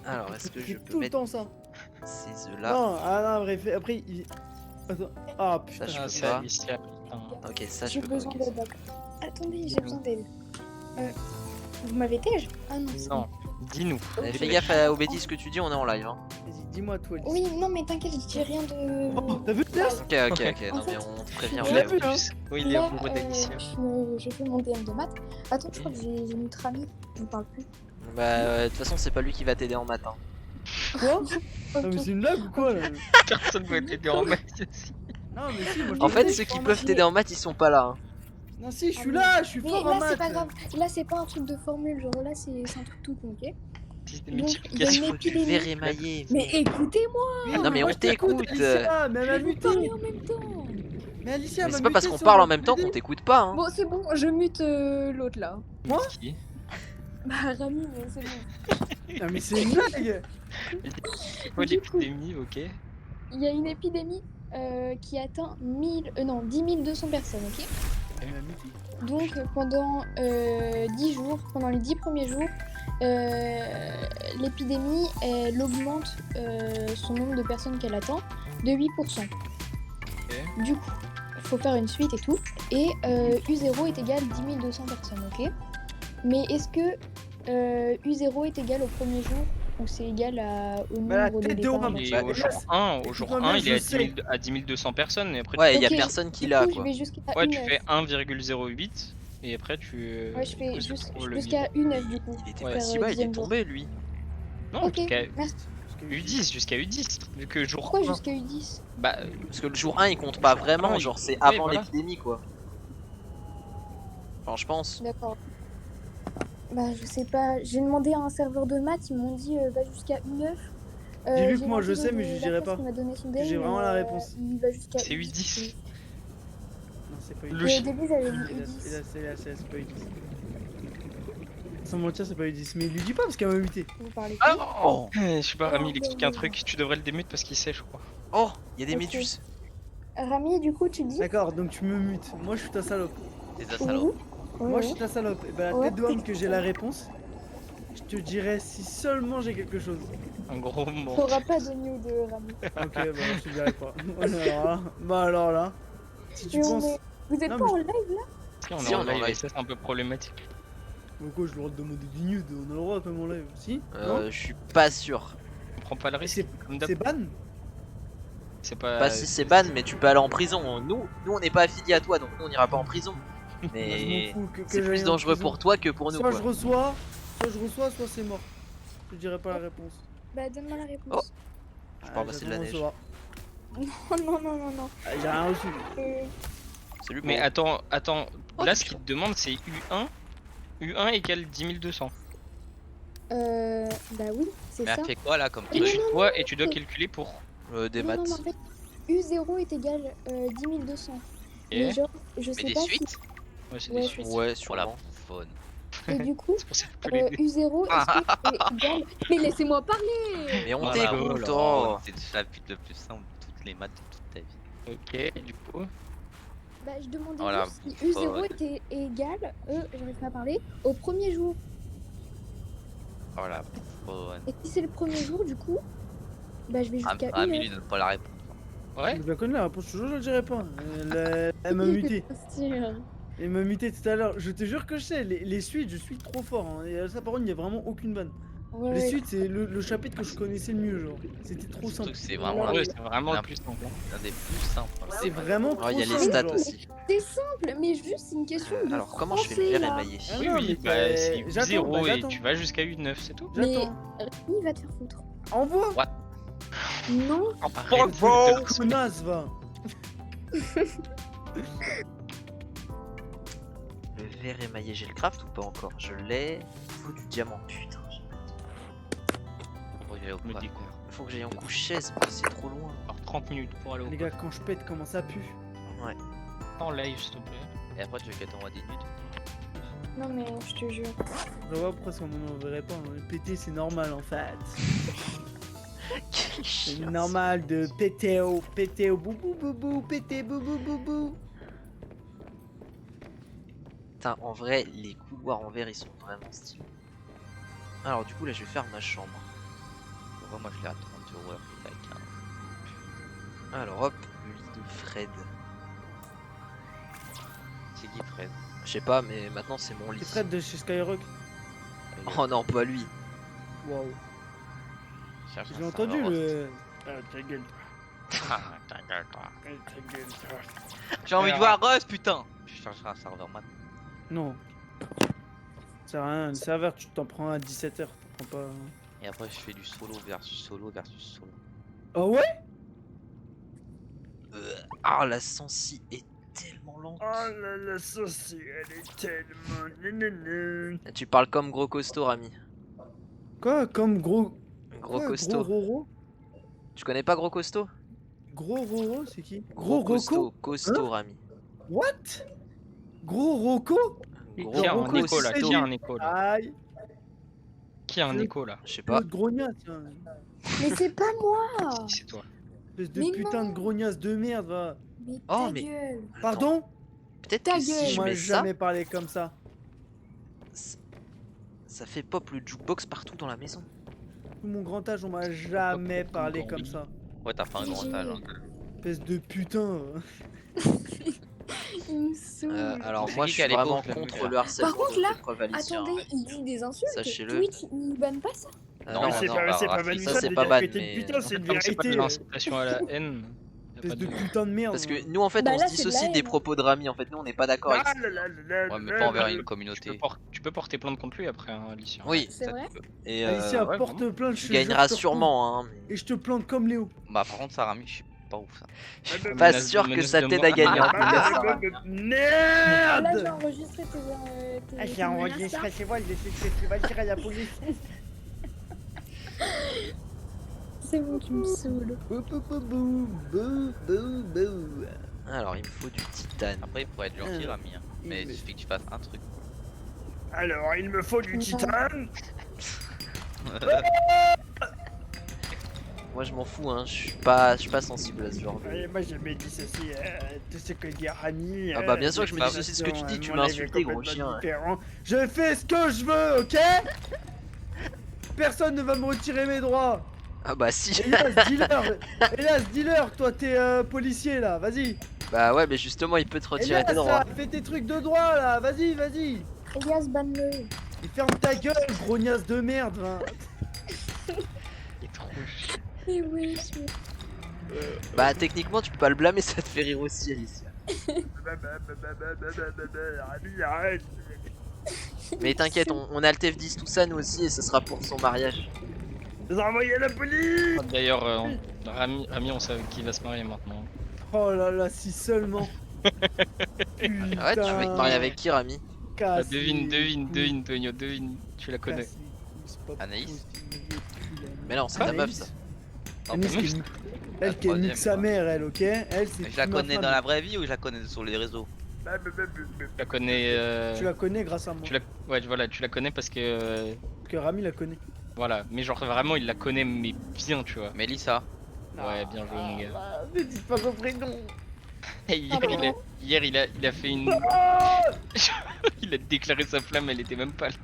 Alors est-ce que Il je fait peux tout le mettre temps ça. ces œufs là? Non, ah non, bref, après il. Attends. Ah putain. Ça, je Ah, peux c'est pas. Alicia, putain. Ok ça je J'ai peux pas. besoin ok, d'aide. Attendez, j'ai besoin d'aide. Vous m'avez tège? Ah non, c'est Non, dis-nous. Fais gaffe aux bêtises que tu dis, on est en live. Hein. Vas-y, dis-moi toi. bon. Oui, non, mais t'inquiète, je dis rien de. Oh, t'as vu le test? Ok, ok, ok. Non, En fait, mais on te prévient. Tu on l'as te vu, prévient. hein? Oui, il est Là, amoureux d'Alicia. je fais mon DM de maths. Attends, je crois que j'ai notre ami. Je ne parle plus. Bah, de toute façon, c'est pas lui qui va t'aider en matin. Quoi? Ok. Non, mais c'est une blague ou quoi là? Personne va t'aider en maths ici. Non, mais si, moi je En te fait, dis, ceux je qui suis peuvent fort t'aider en maths, ils sont pas là. Hein. Non, si, je suis Ah, là, je suis Mais fort en là, maths. c'est pas grave. Là, c'est pas un truc de formule. Genre là, c'est un truc tout con, ok? Des Donc, il y a multiplications. une Faut du épidémie. verre émaillé. Mais écoutez-moi! Non, mais on moi, je t'écoute, t'écoute. Alicia, mais elle m'a Vous muté. parlez en même temps! Mais Alicia, Mais m'a c'est pas parce muté qu'on sur parle en le même temps qu'on PD. t'écoute pas. Hein. Bon, c'est bon, je mute l'autre là. Moi Qui Bah, Rami, mais c'est bon. Non, mais c'est une blague. C'est quoi Du coup- l'épidémie, ok? Il y a une épidémie qui atteint 10 200 personnes, ok? Elle m'a muté. Donc pendant 10 jours, pendant les 10 premiers jours, l'épidémie, elle augmente son nombre de personnes qu'elle atteint de 8%. Du coup, il faut faire une suite et tout. Et U0 est égal 10 200 personnes, ok? Mais est-ce que U0 est égal au premier jour ou c'est égal au Bah, la nombre de tête de départs Rome. Et Bah, au jour 1, écoute-moi il bien, est je à 10 200 personnes et après Ouais, il y a Ok, personne qui du l'a coup, quoi. je vais jusqu'à ouais, tu U9. fais 1,08 et après tu. Ouais, je fais tu trouves le jusqu'à U9 du coup. Il était Ouais. pas Faire, si bas, il est dixième jour. tombé lui. Non, Ok, jusqu'à merci. U10, jusqu'à U10. Vu que jour Pourquoi 1. jusqu'à U10? Bah, Parce que le jour 1 il compte pas vraiment, Ah, genre c'est oui, avant voilà. l'épidémie quoi. Enfin, je pense. D'accord. Bah, je sais pas. J'ai demandé à un serveur de maths, ils m'ont dit va jusqu'à U9. Dis-lui que j'ai moi, je demandé sais, mais de je la dirai classe pas. qui m'a donné son J'ai DM, vraiment mais, la réponse. Il va jusqu'à C'est U10. Non, c'est pas Le U10. Et au début, j'avais mis Hélas, U10. hélas, hélas, hélas, c'est pas U10. Sans mentir, c'est pas U10. Mais lui dis pas parce qu'elle m'a muté. Vous parlez plus. Ah oh, Je sais pas, Rami, il Oh, explique ouais, un ouais. truc. Tu devrais le démute parce qu'il sait, je crois. oh, il y a des Ok. méduses. Rami, du coup, tu dis D'accord, donc tu me mutes. Moi, je suis ta salope. T'es un salaud. Moi, je suis ta salope. Et bah, la Ouais. tête de homme que j'ai la réponse, je te dirai si seulement j'ai quelque chose. Un gros mot. T'auras pas de news de Rami. Ok, bah, je te dirai pas. Alors là, si tu Mais penses. Vous êtes Non, pas mais en live là? Si, on Si, est on en est en live, et live. ça c'est un peu problématique. Pourquoi je leur demande des news? On a le droit quand même en live. Si? Non? Je suis pas sûr. On prend pas le risque. Comme d'hab. C'est ban? C'est pas. Pas si c'est ban, mais tu peux aller en prison. Nous on n'est pas affiliés à toi, donc nous on n'ira pas en prison. Bah, Mais je m'en fous que c'est j'aille plus en dangereux prison. pour toi que pour nous. Soit Quoi. je reçois, soit c'est mort. Je te dirai pas la réponse. Bah, donne-moi la réponse. Je peux ramasser de la neige. recevoir. Non. Ah, j'ai rien reçu. Salut, Mais gros. attends, Oh, là tu ce qu'il te demande c'est U1. U1 égale 10 200. Bah oui, c'est Mais ça. elle fait quoi là comme Mais truc Et tu dois calculer pour. Des Non, maths. en fait, U0 est égal 10 200. Et Mais genre, je Mais sais des pas suites Ouais, c'est Ouais, des suites. Ouais, Pour la sûrement. faune. si. Et du coup, C'est pour ça que je peux l'aider. U0 est-ce que est égal. Mais laissez-moi parler! Mais on Voilà. t'écoute. Oh Oh. C'est le chapitre le plus simple de toutes les maths de toute ta vie. Ok, du coup. Bah, je demandais Oh la juste si U0 bouffonne. était égal, j'arrive pas à parler, au premier jour. Oh la faune. Et si c'est le premier jour, du coup, bah je vais jusqu'à Ah, une mais heure. lui donne pas la réponse. Ouais. Je la connais la réponse, toujours je le dirai pas. Elle m'a muté. Bien sûr. Elle m'a muté tout à l'heure. Je te jure que je sais, les suites, je suis trop fort. Hein. Et ça, par contre, il n'y a vraiment aucune vanne. Ouais, Les ouais. suites, c'est le chapitre que je connaissais le mieux, genre. C'était trop Surtout simple. que c'est vraiment Ouais, Ouais, l'un c'est vraiment le plus simple. des plus simples. C'est vraiment trop Oh, il y a les simple, stats genre. aussi. C'est simple, mais juste c'est une question de Alors, comment je fais français, le là. verre émaillé? Ah Oui, non, oui, mais bah, c'est j'attends, U0 bah, et j'attends. tu vas jusqu'à U9, c'est tout. Mais J'attends. Rémi va te faire foutre. Envoie! Non, Arrête de te- Connasse, va! Le verre émaillé, j'ai le craft ou pas encore? Je l'ai. Il faut du diamant, putain. Me découvre. Faut que j'aille en couchesse, mais c'est trop loin. Alors 30 minutes pour aller au Les gars, quand je pète, comment ça pue? en live, s'il te plaît. Et après, tu veux qu'elle t'envoie des nudes. non mais je te jure. Je vois pourquoi on m'en enverrait pas. Hein. Péter, c'est normal en fait. Quel C'est chien, normal de péter au boubou boubou, péter boubou boubou. Putain, en vrai, les couloirs en verre ils sont vraiment stylés. Alors, du coup, là je vais faire ma chambre. Pourquoi moi je l'ai à 30 euros alors que t'as 15. Alors, hop, le lit de Fred. C'est qui Fred? Je sais pas, mais maintenant c'est mon lit. C'est Fred de chez Skyrock. Oh non, pas lui. Waouh. Cherche J'ai un entendu serveur le. Ah, ta gueule. Ah, ta gueule, toi. Ta gueule, toi. J'ai envie de voir Rust, putain. Je chercherai un serveur maintenant. Non. Ça sert à rien, le serveur, tu t'en prends à 17h. T'en prends pas. Et après, je fais du solo versus solo versus solo. Oh ouais? Ah, la sensi est tellement lente. Oh là là, sauce, elle est tellement. Nanana. Tu parles comme gros costaud, Rami. Quoi? Comme gros. Gros Quoi, costaud. Gros Roro? Tu connais pas gros costaud? Gros Roro, c'est qui? Gros Rocco? costaud, costaud, Rami. What? Gros Rocco? Gros Qui a un Rocco, écho là? c'est Qui a lui. un écho là? Aïe! Qui a un écho là? Je sais pas. L'autre grognasse, tiens. Mais c'est pas moi. Si, c'est toi. Espèce de Mais putain non. de grognasse de merde, va. Mais Oh, ta mais- gueule. Pardon? Peut-être Ta que si gueule. je On m'a mets ça, jamais parlé comme ça. ça fait pop le jukebox partout dans la maison. Tout mon grand âge, on m'a jamais Pop, parlé grand comme oui. ça. Ouais, t'as fait un grand âge. Hein. Espèce de putain. Il me saoule. Alors C'est moi qui je qui a suis les vraiment pauvres, le contre mec, là le harcèlement Par contre, de là, l'épreuve Alicia. Attendez, il dit des insultes. Sachez-le. Twitch, il banne pas ça. Non, mais non, c'est non, pas- bah, c'est pas raciste, banni, ça c'est pas ban, mais... putain, c'est une Comme c'est pas de vérité. l'incitation à la haine. y a Espèce pas de putain de merde. Parce que nous en fait Bah on là, se c'est de la dissocie des haine. propos de Rami, en fait nous on n'est pas d'accord avec ça. Ouais, mais pas envers une Tu communauté. peux porter plainte contre lui après, hein, Alicia. Oui, C'est Ça, vrai. tu peux. et Alicia, ouais, porte plainte, je tu te jure, gagneras je te sûrement, hein. retrouve. Et je te plante comme Léo. Bah, par contre, ça, Rami, je suis pas ouf ça. Pas Menace- sûr que menace ça de t'aide mort. à gagner en tout Ah, cas, ça. Ah, là, j'ai Merde! enregistré tes Ah, j'ai tes menaces, enregistré là. chez moi, tu vas dire à la police. C'est bon, tu me saoules. Bou, bou, bou, bou, bou, bou, bou. Alors il me faut du titane. Après, il pourrait être gentil, Rami. Hein. Mais il suffit que tu fasses un truc. Alors, il me faut du Non. titane. moi je m'en fous, hein. Je suis pas sensible à ce genre de. Moi j'ai jamais dit ceci, tu sais que dire Rami. Ah bah bien sûr que je me dis ce que tu dis, tu m'as insulté gros chien. Je fais ce que je veux, ok? Personne ne va me retirer mes droits. Ah bah si. Hélas, dealer, toi t'es policier là, vas-y. Bah ouais, mais justement il peut te retirer tes droits. Fais tes trucs de droit là, vas-y. Elias, banne-le. Et ferme ta gueule, grognasse de merde. Hein. Il est trop chiant. Et oui, Bah techniquement tu peux pas le blâmer, ça te fait rire aussi Alicia. Mais t'inquiète, on a le TF10 tout ça nous aussi et ce sera pour son mariage. Vous envoyez la police. D'ailleurs, Rami, on sait qui va se marier maintenant. Oh là là, si seulement. Putain. Ouais, tu veux te marier avec qui Rami? Ah, devine, Tonio, devine, tu la connais. Anaïs? Mais non, c'est ta meuf ça. Elle qui nique sa mère, elle, ok? Elle, c'est. Je la connais dans la vraie vie ou je la connais sur les réseaux? Tu la connais. Tu la connais grâce à moi. Ouais, voilà, tu la connais parce que. Parce que Rami la connaît. Voilà, mais genre vraiment il la connaît, mais bien, tu vois. Mélissa. Ouais, bien joué, mon gars. Ne dites pas son prénom. Hier, il a fait une. Il a déclaré sa flamme, elle était même pas là.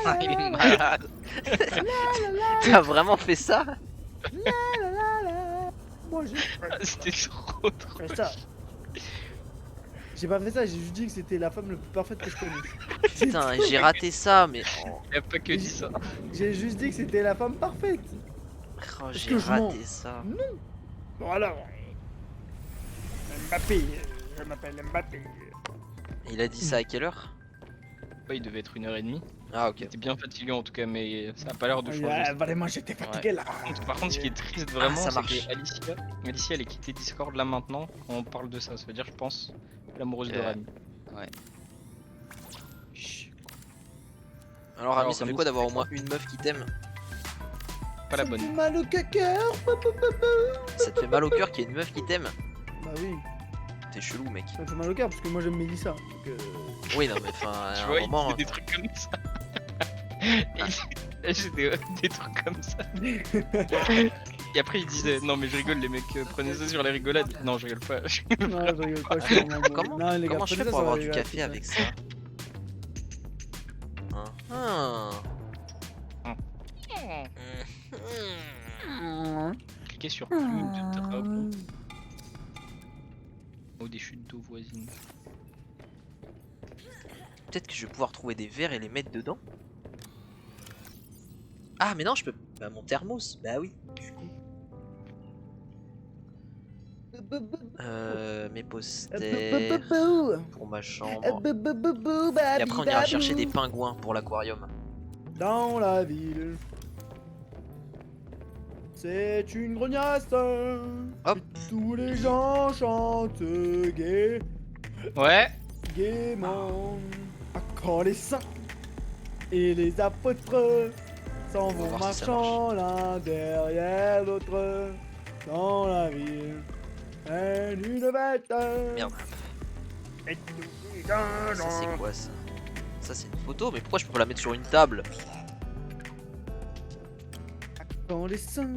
Ah, il est malade. T'as vraiment fait ça? Moi j'ai C'était trop drôle. fait ça. J'ai pas fait ça, j'ai juste dit que c'était la femme la plus parfaite que je connaisse. Putain, j'ai raté ça, mais. Il a pas que dit ça. J'ai juste dit que c'était la femme parfaite. Oh, Est-ce j'ai que je mens? raté ça. Bon alors. Mbappé, je m'appelle Mbappé. Il a dit ça à quelle heure? Ouais, il devait être 1h30. Ah ok. C'était bien fatigué en tout cas, mais ça a pas l'air de changer. Ouais, vraiment j'étais fatigué là. Par contre, ce qui est triste vraiment, ça c'est marche. que Alicia, elle est quittée Discord là maintenant. Quand on parle de ça, ça veut dire, je pense, l'amoureuse de Rami. Ouais. Alors Rami, Alors, ça fait nous, quoi d'avoir au moins une meuf qui t'aime? Pas la Ça me fait bonne. mal au cœur. Ça te fait mal au cœur qu'il y ait une meuf qui t'aime? Bah oui, T'es chelou mec. ça me fait mal au cœur parce que moi j'aime Mélissa. Donc, Oui non mais enfin Tu à vois, un il moment. disait des trucs comme ça. J'ai des trucs comme ça. Et après, il disait non, mais je rigole, les mecs, prenez ça sur les rigolades. Non, je rigole pas. Non, je rigole pas, je suis vraiment bon. Comment, Non, les gars, comment je fais prenez ça, pour ça va avoir du rigoler, café c'est avec ça? Ah. Cliquez sur plus de travaux. Ou des chutes d'eau voisines. Peut-être que je vais pouvoir trouver des verres et les mettre dedans. Ah mais non je peux. Bah mon thermos, bah oui. Mes posters pour ma chambre. Et après on ira chercher des pingouins pour l'aquarium. Dans la ville, c'est une grognasse. Hop. Tous les gens chantent gay, Ouais. gaiement. Quand les saints et les apôtres s'en On va vont voir si ça marchant l'un derrière l'autre dans la ville. Et une bête. Merde. Et Ça c'est quoi ça? Ça c'est une photo, mais pourquoi je peux pas la mettre sur une table? Quand les saints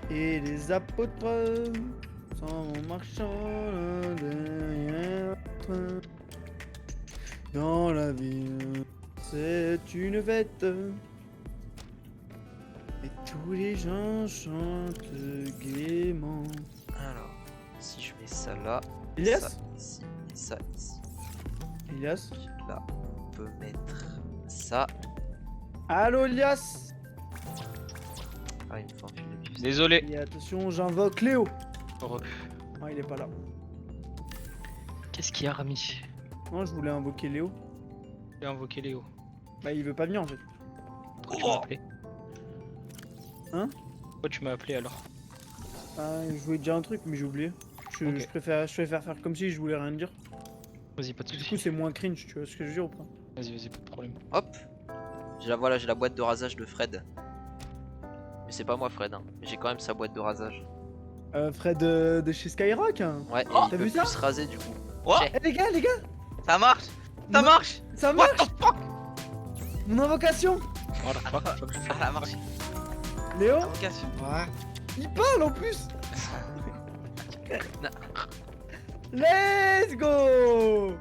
et les apôtres s'en vont marchant l'un derrière l'autre dans la ville, c'est une fête et tous les gens chantent gaiement. Alors, si je mets ça là, Elias, ça ici, et ça ici. Elias, Là, on peut mettre ça. allô Elias. Ah, il me faut un fil de puce. Désolé. Et attention, j'invoque Léo. Heureux. Ah, il est pas là. Qu'est-ce qu'il y a, Rami? Non, je voulais invoquer Léo. J'ai invoqué Léo. Bah, il veut pas venir en fait. Pourquoi tu m'as appelé? Hein? Pourquoi tu m'as appelé alors? Ah, je voulais te dire un truc, mais j'ai oublié. Ok. Je préfère faire comme si je voulais rien dire. Vas-y, pas de Du coup, soucis. c'est moins cringe, tu vois ce que je veux dire ou pas? Vas-y, pas de problème. Hop. Voilà, j'ai la boîte de rasage de Fred. Mais c'est pas moi Fred, hein. Mais j'ai quand même sa boîte de rasage. Fred de chez Skyrock hein. Ouais, et il t'as peut vu plus ça se raser du coup. What? Eh les gars, Ça marche! Ça Non. marche! ça marche. Mon invocation. Voilà, Ça a marché. Léo, Invocation. Ouais. il parle en plus. Non. Let's go.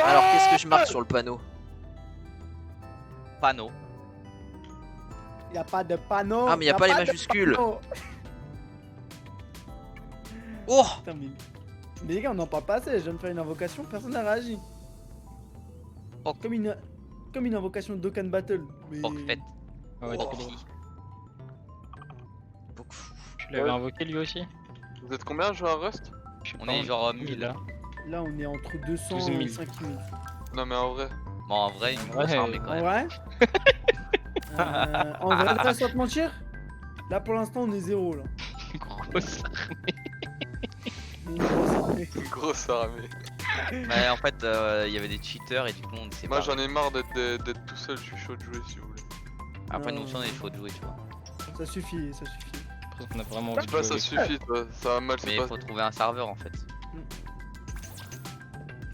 Alors qu'est-ce que je marque sur le panneau? Panneau. Y a pas de panneau. Ah, mais y a pas les de majuscules. panneau. Oh! Putain, mais les gars, on en parle pas assez. Je viens de faire une invocation, personne n'a réagi. Oh. Comme une invocation d'Okan Battle. Mais... Poc fait. Ah ouais, Poc trop drôle. fi. Beaucoup. Tu l'avais invoqué lui aussi? Vous êtes combien joueurs à Rust? On est genre 1000 là. Là, on est entre 200 12 000. et 5000. Non mais en vrai. Bon, en vrai, une En grosse vrai, armée quand En même. vrai En vrai, sans te mentir, là pour l'instant, on est 0 là. Grosse. On est une grosse armée. Une grosse armée. Mais en fait, il y avait des cheaters et du coup, on s'est Moi pas. j'en ai marre d'être tout seul, je suis chaud de jouer si vous voulez. Après, nous aussi, on est chaud de jouer, tu vois. Ça suffit, ça suffit. On a vraiment Je envie sais de pas, jouer ça avec. suffit, toi. Ça va mal se Mais il passer. faut trouver un serveur en fait.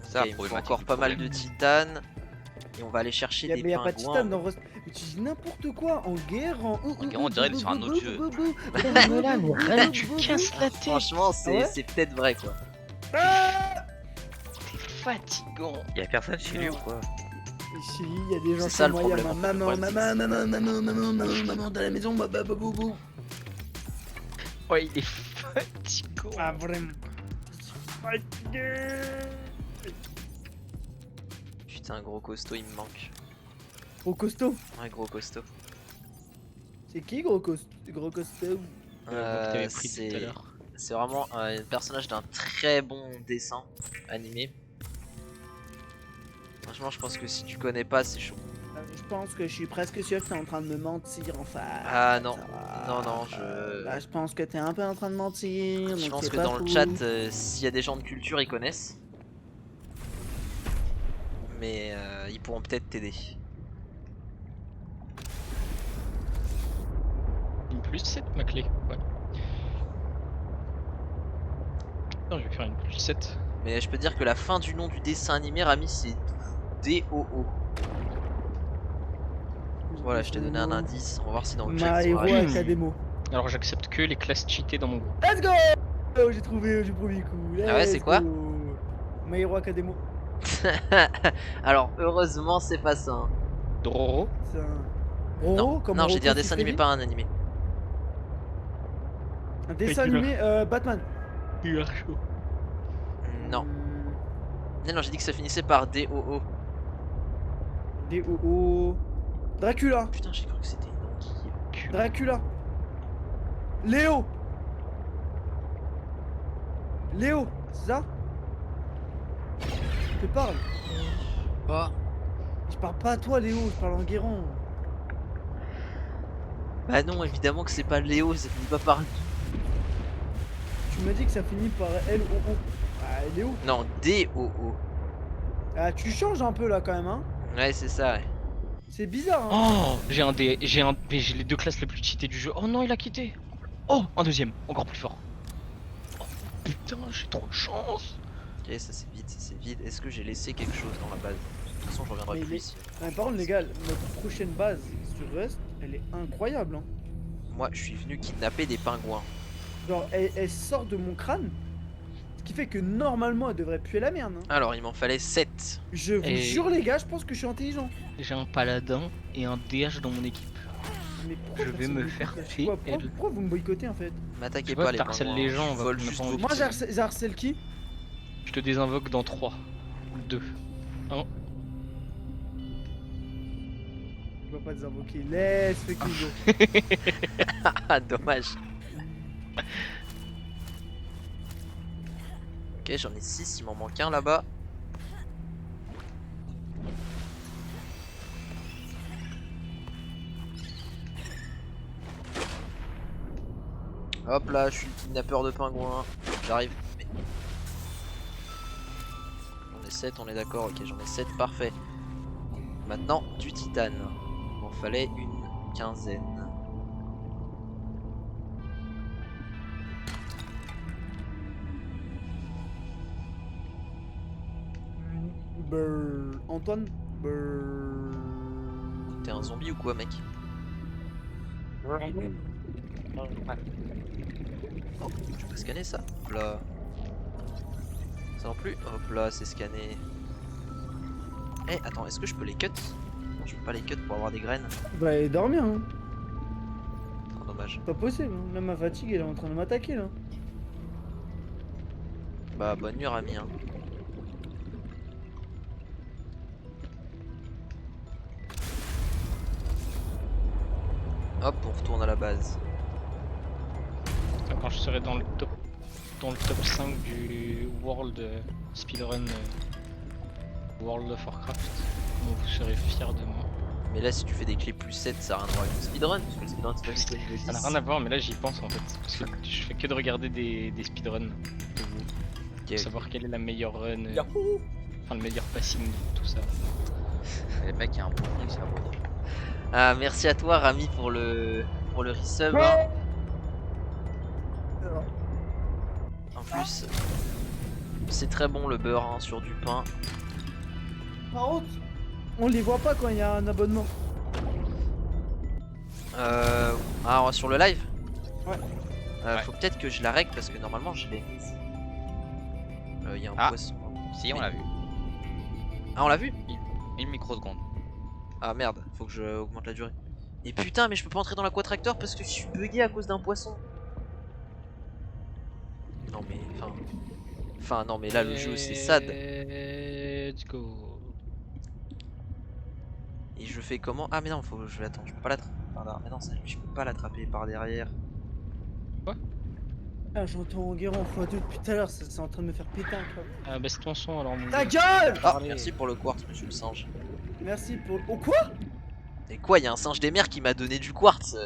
Ça, Ok, il me faut problématique encore du pas mal de problème. titane. Et on va aller chercher des Mais y a pas de pingouins. titane dans Rust. Mais tu dis n'importe quoi en guerre, en. guerre, on dirait sur un autre jeu. Tu casses la tête. Franchement, Ah ouais c'est peut-être vrai quoi. T'es fatigant. Y'a personne chez lui ou quoi? Ici, il y a des gens C'est ça, chez moi, il y a le ma problème. maman, Le problème, maman dans la maison, babababou. Ouais, il est fatigant. Ah, vraiment. Fatigué. Putain, gros costaud, il me manque. Gros costaud. Ouais, gros costaud. C'est qui gros costaud? Gros costaud. Que t'avais pris tout à C'est l'heure. c'est vraiment un personnage d'un très bon dessin animé. Franchement, je pense que si tu connais pas, c'est chaud. Je pense que je suis presque sûr que t'es en train de me mentir en fait. Ah non, Ça va. non, je... Bah, je pense que t'es un peu en train de mentir. Je donc pense c'est que pas dans le fou. chat, s'il y a des gens de culture, ils connaissent. Mais ils pourront peut-être t'aider. Une plus 7 ma clé. Ouais. Putain, je vais faire une plus 7. Mais je peux dire que la fin du nom du dessin animé, Rami, c'est D-O-O. Voilà, je t'ai donné un indice. On va voir si dans le chat My ils sont Hero arrivés. Academo. Alors j'accepte que les classes cheatées dans mon groupe. Let's go. Oh, j'ai trouvé du premier coup. Ah ouais, c'est Let's quoi? go. My Hero Academo. Alors, heureusement, c'est pas ça. Hein. Dororo. C'est un. Oh, Non, comme non j'ai dit un Rocco dessin animé, Siffredi. pas un animé. Un dessin Avec animé Batman. chaud. Non. Non, j'ai dit que ça finissait par D-O-O. D-O-O. Dracula. Putain, j'ai cru que c'était une anguille. Dracula. Léo. Léo, c'est ça? Je te parle. Oh. Je parle pas à toi, Léo, je parle en guérant. Bah non, évidemment que c'est pas Léo, ça finit pas par... Tu m'as dit que ça finit par L-O-O. Ah, Léo. Non, D-O-O. Ah, tu changes un peu là quand même, hein. Ouais, c'est ça, ouais. C'est bizarre, hein. Oh, mais j'ai les deux classes les plus cheatées du jeu. Oh non, il a quitté. Oh, un deuxième, encore plus fort. Oh, putain, j'ai trop de chance. Ok, ça c'est vide, ça c'est vide. Est-ce que j'ai laissé quelque chose dans la base? De toute façon, je reviendrai Mais plus les- ici. Ouais, par contre, les gars, notre prochaine base sur Rust, elle est incroyable, hein. Moi, je suis venu kidnapper des pingouins. Genre, elle sort de mon crâne. Ce qui fait que normalement, elle devrait puer la merde, hein. Alors, il m'en fallait 7. Je vous Et- jure, les gars, je pense que je suis intelligent. J'ai un paladin et un DH dans mon équipe. Mais pourquoi Je vais personne me me faire boycotte? Pourquoi, PL. pourquoi vous me boycottez en fait? M'attaquez Tu pas vois, les t'harcèles pingouins. les gens, je on va vole pas juste prendre vos Moi, petits- j'harcèle qui? Je te désinvoque dans 3, 2, 1. Je vais pas désinvoquer. Laisse, fais que Ah, dommage. Ok, j'en ai 6, il m'en manque un là-bas. Hop là, je suis le kidnappeur de pingouins. J'arrive. J'en ai 7, on est d'accord. Ok, j'en ai 7, parfait. Maintenant, du titane. Il m'en fallait une quinzaine. Antoine, T'es un zombie ou quoi, mec? Oh, je peux scanner ça? Hop là. Ça non plus? Hop là, c'est scanné. Eh, attends, est-ce que je peux les cut? Non, je peux pas les cut pour avoir des graines. Bah, et dormir, hein. Trop dommage. Pas possible, hein. Là, ma fatigue, elle est en train de m'attaquer, là. Bah, bonne nuit, Rami, hein. Hop, on retourne à la base. Quand je serai dans le top 5 du World Speedrun World of Warcraft, vous serez fiers de moi. Mais là, si tu fais des clés plus 7, ça a rien à voir avec le speedrun, parce que le speedrun, c'est pas juste le niveau 10. Ça n'a rien à voir, mais là j'y pense en fait. Parce que je fais que de regarder des speedruns de vous. Ok. Pour savoir quelle est la meilleure run, enfin le meilleur passing, tout ça. Et le mec, il y a un bouton qui s'abonne. Ah, merci à toi, Rami, pour le resub. Hein. En plus, c'est très bon le beurre hein, sur du pain. Par contre, on les voit pas quand il y a un abonnement. Ah, sur le live? Ouais. Faut peut-être que je la règle parce que normalement je l'ai mise. Il y a un poisson. Si, on l'a vu. Ah, on l'a vu? Une microseconde. Ah merde, faut que je augmente la durée. Et putain, mais je peux pas entrer dans l'aquatracteur parce que je suis bugué à cause d'un poisson. Non mais, enfin non mais là le jeu c'est sad. Let's go. Et je fais comment? Ah mais non, je peux pas l'attraper par derrière. Mais non, je peux pas l'attraper par derrière. Ah, j'entends Enguerrand x2 depuis tout à l'heure, c'est en train de me faire péter un câble. Ah, baisse ton son alors mon Ta gars. gueule! Ah, merci pour le quartz, monsieur le singe. Merci pour... Oh quoi? Et quoi, il y a un singe des mers qui m'a donné du quartz.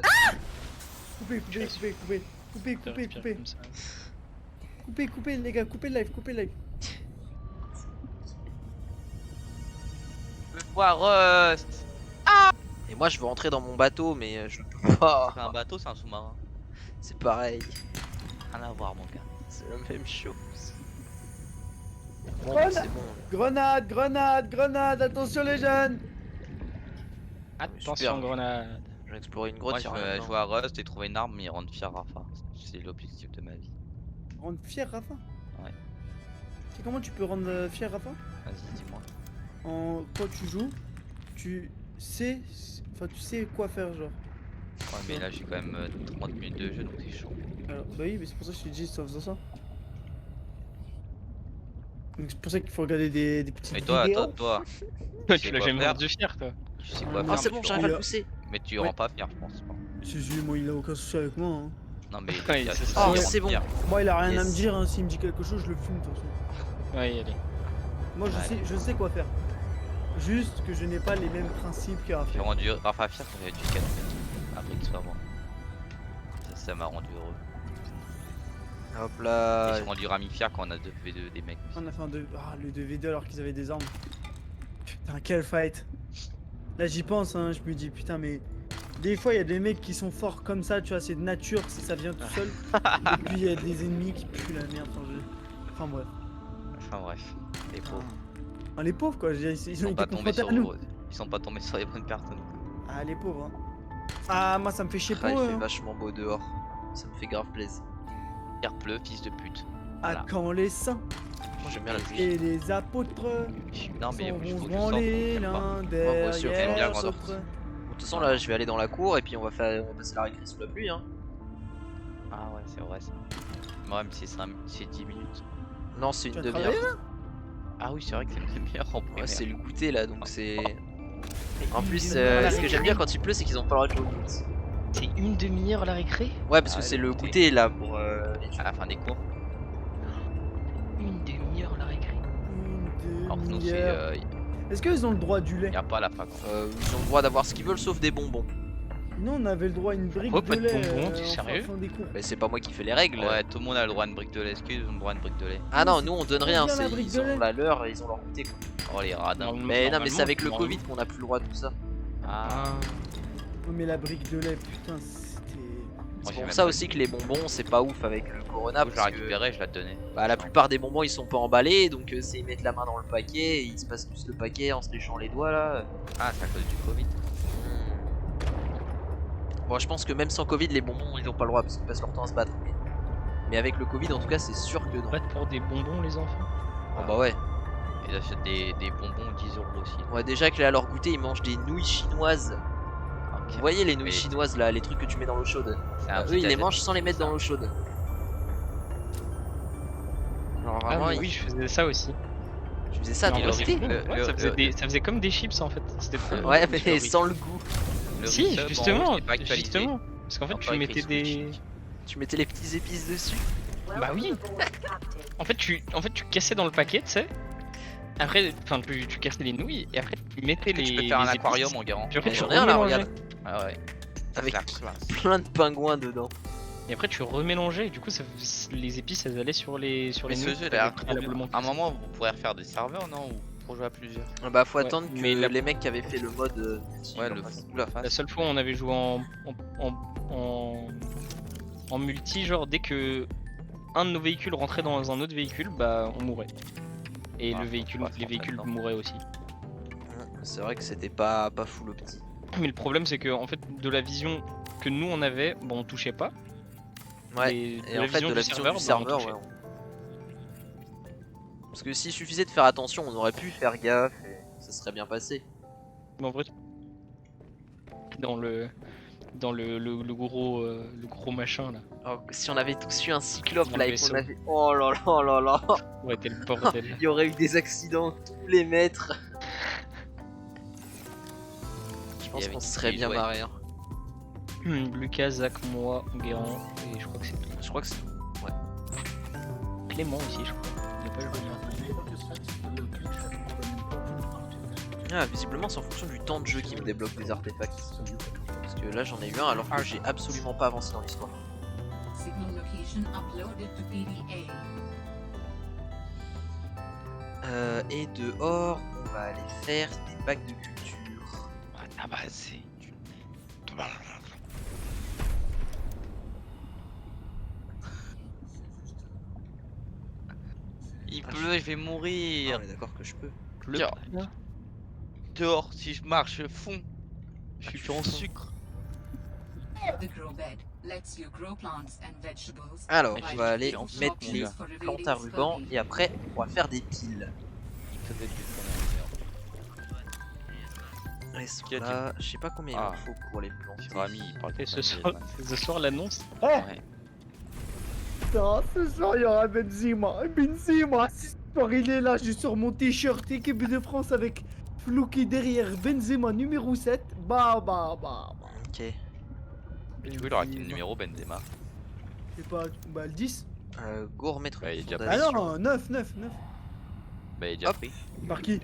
Coupez les gars, coupez le live, Je veux voir Rust. Et moi je veux rentrer dans mon bateau mais je peux pas. C'est un bateau, c'est un sous-marin. C'est pareil. Rien à voir, mon gars. C'est la même chose. Bon, Grenade. c'est bon. Grenade, attention les jeunes! Attention Super. grenade. Je vais explorer une grotte. Moi, y je a veux rien dedans. jouer à Rust et trouver une arme et rendre fier Rafa. C'est l'objectif de ma vie. Rendre fier Rafa? Ouais. C'est comment tu peux rendre fier Rafa? Vas-y, dis-moi. Quand tu joues, tu sais quoi faire genre. Ouais, mais là, j'ai quand même 30 minutes de jeu, donc c'est chaud. Alors, bah oui, mais c'est pour ça que je te dis en faisant ça. Donc c'est pour ça qu'il faut regarder des petites Mais toi, vidéos. toi, Toi, sais tu l'as quoi jamais faire. rendu fier toi. tu sais quoi Ah, faire. Ah c'est mais bon, tu j'arrive à le rends- pousser. Mais tu Ouais. rends pas fier, je pense. Si, moi il a aucun souci avec moi. Hein. Non, mais Ouais, tu- c'est tu ça. Oh, sais c'est rendre bon. fier. Moi il a rien à Yes. me dire, hein. S'il me dit quelque chose, je le fume de toute façon. Ouais, allez. Moi Ouais. je sais quoi faire. Juste que je n'ai pas les mêmes principes que J'ai Rafa. rendu Rafa fier quand j'avais du 4 mètres. Après qu'il soit mort. Ça m'a rendu heureux. Hop Et là. j'ai rendu Rami fier quand on a 2v2 des mecs. On a fait le 2v2 alors qu'ils avaient des armes. Putain, quel fight. Là j'y pense, hein, je me dis putain mais... Des fois il y a des mecs qui sont forts comme ça, tu vois, c'est de nature, ça vient tout seul. Et puis il y a des ennemis qui puent la merde. Enfin bref. Enfin bref, les pauvres. Ah, les pauvres quoi, ils Ils sont ont pas été tombés confrontés sur à nous. Ils sont pas tombés sur les bonnes personnes. Ah les pauvres. Hein. Ah moi ça me fait chier pour Ah, il eux. fait Hein. vachement beau dehors. Ça me fait grave plaisir. Pierre pleu, fils de pute. Ah Voilà. quand les saints Moi j'aime bien la pluie. et les apôtres Non mais s'en il faut vont que se je sorte. branler donc j'aime pas. l'un Moi aussi, j'aime bien derrière quand on l'autre. Bon, de toute façon là je vais aller dans la cour et puis on va passer la récré sous la pluie hein. Ah ouais, c'est vrai ça. Ouais, mais c'est 10 minutes. Non c'est Tu une vas demi-heure. travailler, Ah oui, c'est vrai que c'est une demi-heure en Ouais primaire. c'est le goûter là donc c'est... En Une plus demi-heure à la ce que j'aime récré. bien quand il pleut c'est qu'ils ont pas le droit de jouer au foot. C'est une demi-heure la récré? Ouais parce Ah, que c'est le le goûter. goûter là pour l'étude. À la fin des cours. Une demi-heure la récré. Une Alors que nous, demi-heure. Est-ce qu'ils ont le droit du lait? y a pas à la fac. Ils ont le droit d'avoir ce qu'ils veulent sauf des bonbons. Nous on avait le droit à une brique Ouais, de pas de lait bonbons, t'es en sérieux fin des cours. Mais c'est pas moi qui fais les règles. Ouais, tout le monde a le droit à une brique de lait. Est-ce qu'ils ont le droit à une brique de lait? Ah non nous on donne rien, bien la c'est brique ils de ont lait. la leur et ils ont leur goûter quoi. Oh les radins. Mais non mais c'est avec le normalement. Covid qu'on a plus le droit de tout ça. Ah, Non mais la brique de lait, putain, c'était... C'est j'ai pour même ça pas aussi vu. que les bonbons c'est pas ouf avec le Corona. Je la Parce que récupérais, je la te donnais. bah, la plupart des bonbons ils sont pas emballés, donc c'est ils mettent la main dans le paquet et ils se passent tous le paquet en se léchant les doigts là. Ah, c'est à cause du Covid. Bon, je pense que même sans Covid, les bonbons ils ont pas le droit parce qu'ils passent leur temps à se battre. Mais avec le Covid, en tout cas, c'est sûr que non. Battre pour des bonbons, les enfants. Oh bah ouais. Ils achètent des bonbons 10 € aussi. Ouais, déjà que là, à leur goûter, ils mangent des nouilles chinoises. Ok. Vous voyez les nouilles Mais chinoises là, les trucs que tu mets dans l'eau chaude. c'est un Eux, petit ils les asiatique, mangent sans les mettre ça. dans l'eau chaude. Alors Ah, vraiment, mais oui, je faisais ça aussi. tu faisais ça, Mais tu en vrai, restais. c'était cool. Ouais, ça faisait comme des chips en fait. C'était trop bien. Ouais, Le mais riz. sans le goût. Le Si, riz sub, en justement, haut, c'est pas actualisé. justement. Parce qu'en fait, Non, tu pas mettais écrit des. Switch. Tu mettais les petits épices dessus. Bah oui. En fait, tu cassais dans le paquet, tu sais. Après, enfin, tu cassais les nouilles et après tu mettais les. Tu peux faire un les aquarium épices. en garant. Puis après, Mais tu j'en ai un là, remélangeais. regarde. Ah ouais. Avec C'est la classe. plein de pingouins dedans. Et après, tu remélangeais. Et du coup, les épices, elles allaient sur les Mais nouilles. ce jeu, il a l'air trop bien. préalablement À un cassées. moment, vous pourrez refaire des serveurs, non? Ou pour jouer à plusieurs? Bah, faut Ouais, attendre que mais les mecs qui avaient fait le mode. Ouais, leur le fassent. fond. La La face. seule fois où on avait joué en multi, genre dès que un de nos véhicules rentrait dans un autre véhicule, bah on mourait. Et Ah, le véhicule, ouais, les véhicules maintenant. mouraient aussi. C'est vrai que c'était pas fou le petit. Mais le problème c'est que en fait de la vision que nous on avait, bon on touchait pas. Ouais. Et Et en fait, de la vision du bah, on serveur, touchait. ouais. Parce que s'il suffisait de faire attention, on aurait pu faire gaffe et ça serait bien passé. Mais en vrai, dans le gros machin là, Oh, si on avait tous eu un cyclope Dans là le et qu'on vaisseau. avait. Oh là là là là. ouais t'es le bordel. Il y aurait eu des accidents tous les mètres. Je pense avait qu'on qui se serait y bien jouait. marré. Hein. Lucas, Zach, moi, Guérand et je crois que c'est tout. Je crois que c'est. Clément aussi je crois. Il a pas joué là. Able to sense the location of an important artifact. Ah, visiblement, c'est en fonction du temps de jeu qui me débloque des artefacts. So you can Parce que là, j'en ai eu un alors que j'ai absolument pas avancé dans l'histoire. Signal location uploaded to PDA. Et dehors, on va aller faire des packs de culture. Ah bah c'est. Il pleut, je vais Ah, mourir. on est d'accord que je peux. Tiens, dehors, si je marche, je fonds. Je suis tu fait en fonds. sucre. The grow bed lets you grow plants and vegetables. Alors, Mais on j'ai va aller en mettre sorte, mon les gars. plantes à ruban et après, on va faire des piles. Ça doit être du fond. Elles sont Qui a dit là. Je sais pas combien il Ah. en faut pour les plantes. J'ai Rami, il parle Et de ce ça, soir, mais- ce soir l'annonce. Ouais. Putain, ce soir, il y aura Benzema. Benzema, ce soir, il est là. J'ai sur mon t-shirt équipe de France avec Flouki derrière. Benzema numéro 7. Bah. Ok. Mais du coup, il aura quel numéro Benzema? C'est pas. Bah, le 10. Go remettre Ouais, il est une déjà Ah fondation. non, 9. Bah, il est déjà Hop. pris Par qui?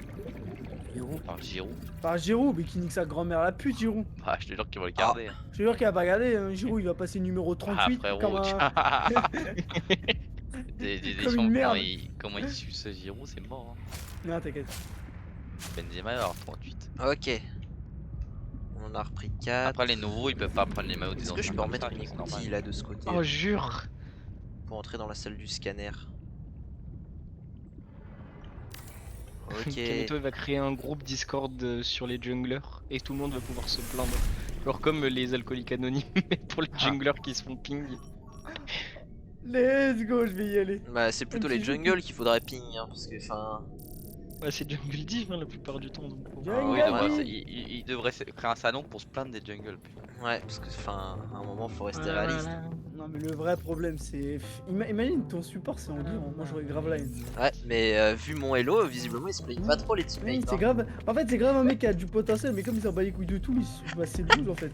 par Giroud. Par Giroud, mais qui nique sa grand-mère la pute, Giroud. Ah, je te jure qu'il va le garder. Je te jure qu'il a pas gardé. Hein. Giroud, il va passer numéro 38 Ah, comme frérot. un. Des Comme une champs, merde. comment il suce ce Giroud, c'est mort. Hein. Non, t'inquiète. Benzema, il va avoir 38. Ok. On en a repris 4. Après, les nouveaux, ils peuvent pas prendre les maillots des Est-ce anciens. que je peux comme remettre ça, une c'est normal. écoutille là de ce côté Oh jure. pour entrer dans la salle du scanner? Ok. Kameto il va créer un groupe Discord sur les junglers et tout le monde va pouvoir se plaindre. Genre comme les alcooliques anonymes mais pour les junglers qui se font ping. Let's go, je vais y aller. Bah, c'est plutôt Un les petit jeu jungles qu'il faudrait ping, hein, parce que enfin. Ouais c'est jungle div hein, la plupart du temps donc. Jungle Ah oui, il devrait, Div. il devrait créer un salon pour se plaindre des jungles. Ouais, parce que enfin, à un moment, faut rester réaliste. Non, mais le vrai problème, c'est. Imagine ton support, c'est Anguille. Moi, j'aurais grave line. Ouais, mais vu mon hello, visiblement, il se plaignent pas trop les Oui, teammates. c'est hein. grave. En fait, c'est grave un mec qui a du potentiel, mais comme il s'en bat les couilles de tout, bah, c'est le blues en fait.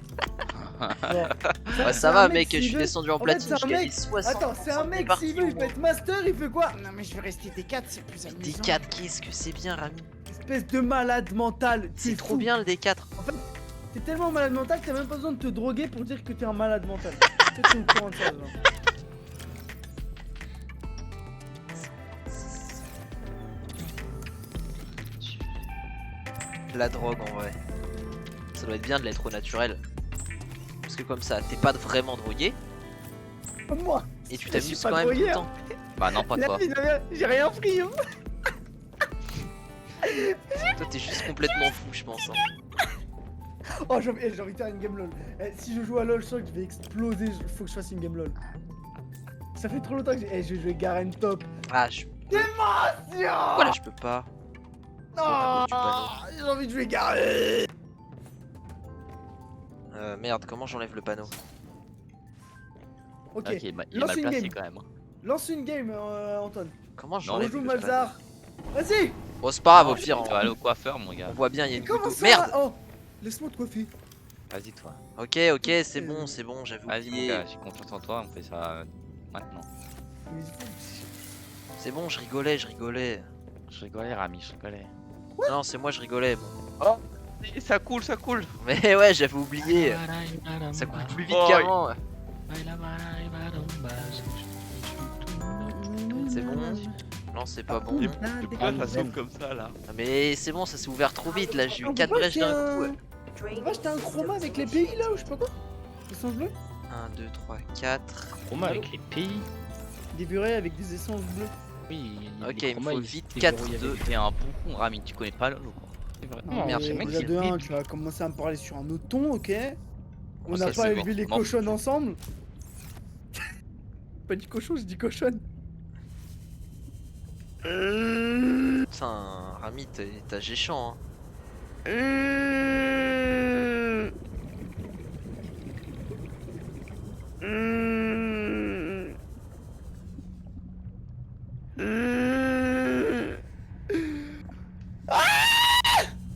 Genre, Ouais, c'est ça un va, mec, mec, je s'il suis veut- descendu en en fait, platine, c'est un je gagne mec- 60. Attends, c'est un mec, s'il veut, il peut être master, il fait quoi? Non, mais je vais rester D4, c'est plus amusant. D4, qu'est-ce que c'est bien, Rami? Espèce de malade mental. C'est t'es trop fou. bien le D4. T'es tellement malade mental que t'as même pas besoin de te droguer pour dire que t'es un malade mental. T'es au courant de ça, genre. La drogue en vrai. Ça doit être bien de l'être au naturel. Parce que comme ça, t'es pas vraiment drogué, Moi, Et tu je t'amuses suis pas quand même tout le trop temps. Bah non, pas la toi. vie, j'ai rien pris. Hein. Toi t'es juste complètement fou je pense. Hein. Oh, j'ai envie de faire une game LOL. Si je joue à LOL, je sens que je vais exploser. Faut que je fasse une game LOL. Ça fait trop longtemps que j'ai joué Garen top. Ah je... Émotion. Voilà je peux pas. Oh, du panneau. j'ai envie de jouer Garen. Merde comment j'enlève le panneau? Ok, Ok, il est mal lance une placé game. quand même. Hein. Lance une game, Anton. Comment Non, j'enlève Rejoue le Malzar. Vas-y. Bon c'est pas grave au pire Tu vas aller au coiffeur, mon gars. on voit bien il y a Mais une comment goutte d'eau. ça Merde. Oh, laisse-moi te coiffer. Vas-y, toi. Ok c'est bon j'avais Vas-y, mon oublié. gars, j'ai confiance en toi. On fait ça maintenant. C'est bon je rigolais. Je rigolais, Rami, je rigolais. Non c'est moi je rigolais bon. Oh, ça coule, ça coule. Mais ouais j'avais oublié. Ça coule plus vite Oh, qu'avant. C'est bon? Non c'est pas bon. Pourquoi ça s'ouvre comme ça là? Ah, mais c'est bon ça s'est ouvert trop vite là, j'ai eu On 4 peut pas brèches d'un coup. acheter On va acheter un chroma avec les pays là ou je sais pas quoi. Essence bleue. 1, 2, 3, 4. Chroma avec les pays. Des burets avec des essences bleues. Oui, Ok, les il me chromas, faut ils vite se 4, débrouillent 2. avec. T'es un bon con, Rami, tu connais pas LOL ou quoi? C'est vrai. Non, Merde, mais c'est mec déjà qui de 1, est tu vas commencer à me parler sur un autre ton, ok? On ça, n'a pas c'est élevé bon, les m'en cochonnes ensemble. Pas dit cochon, je dis cochonne. Putain, Rami, t'as géchant. Hein.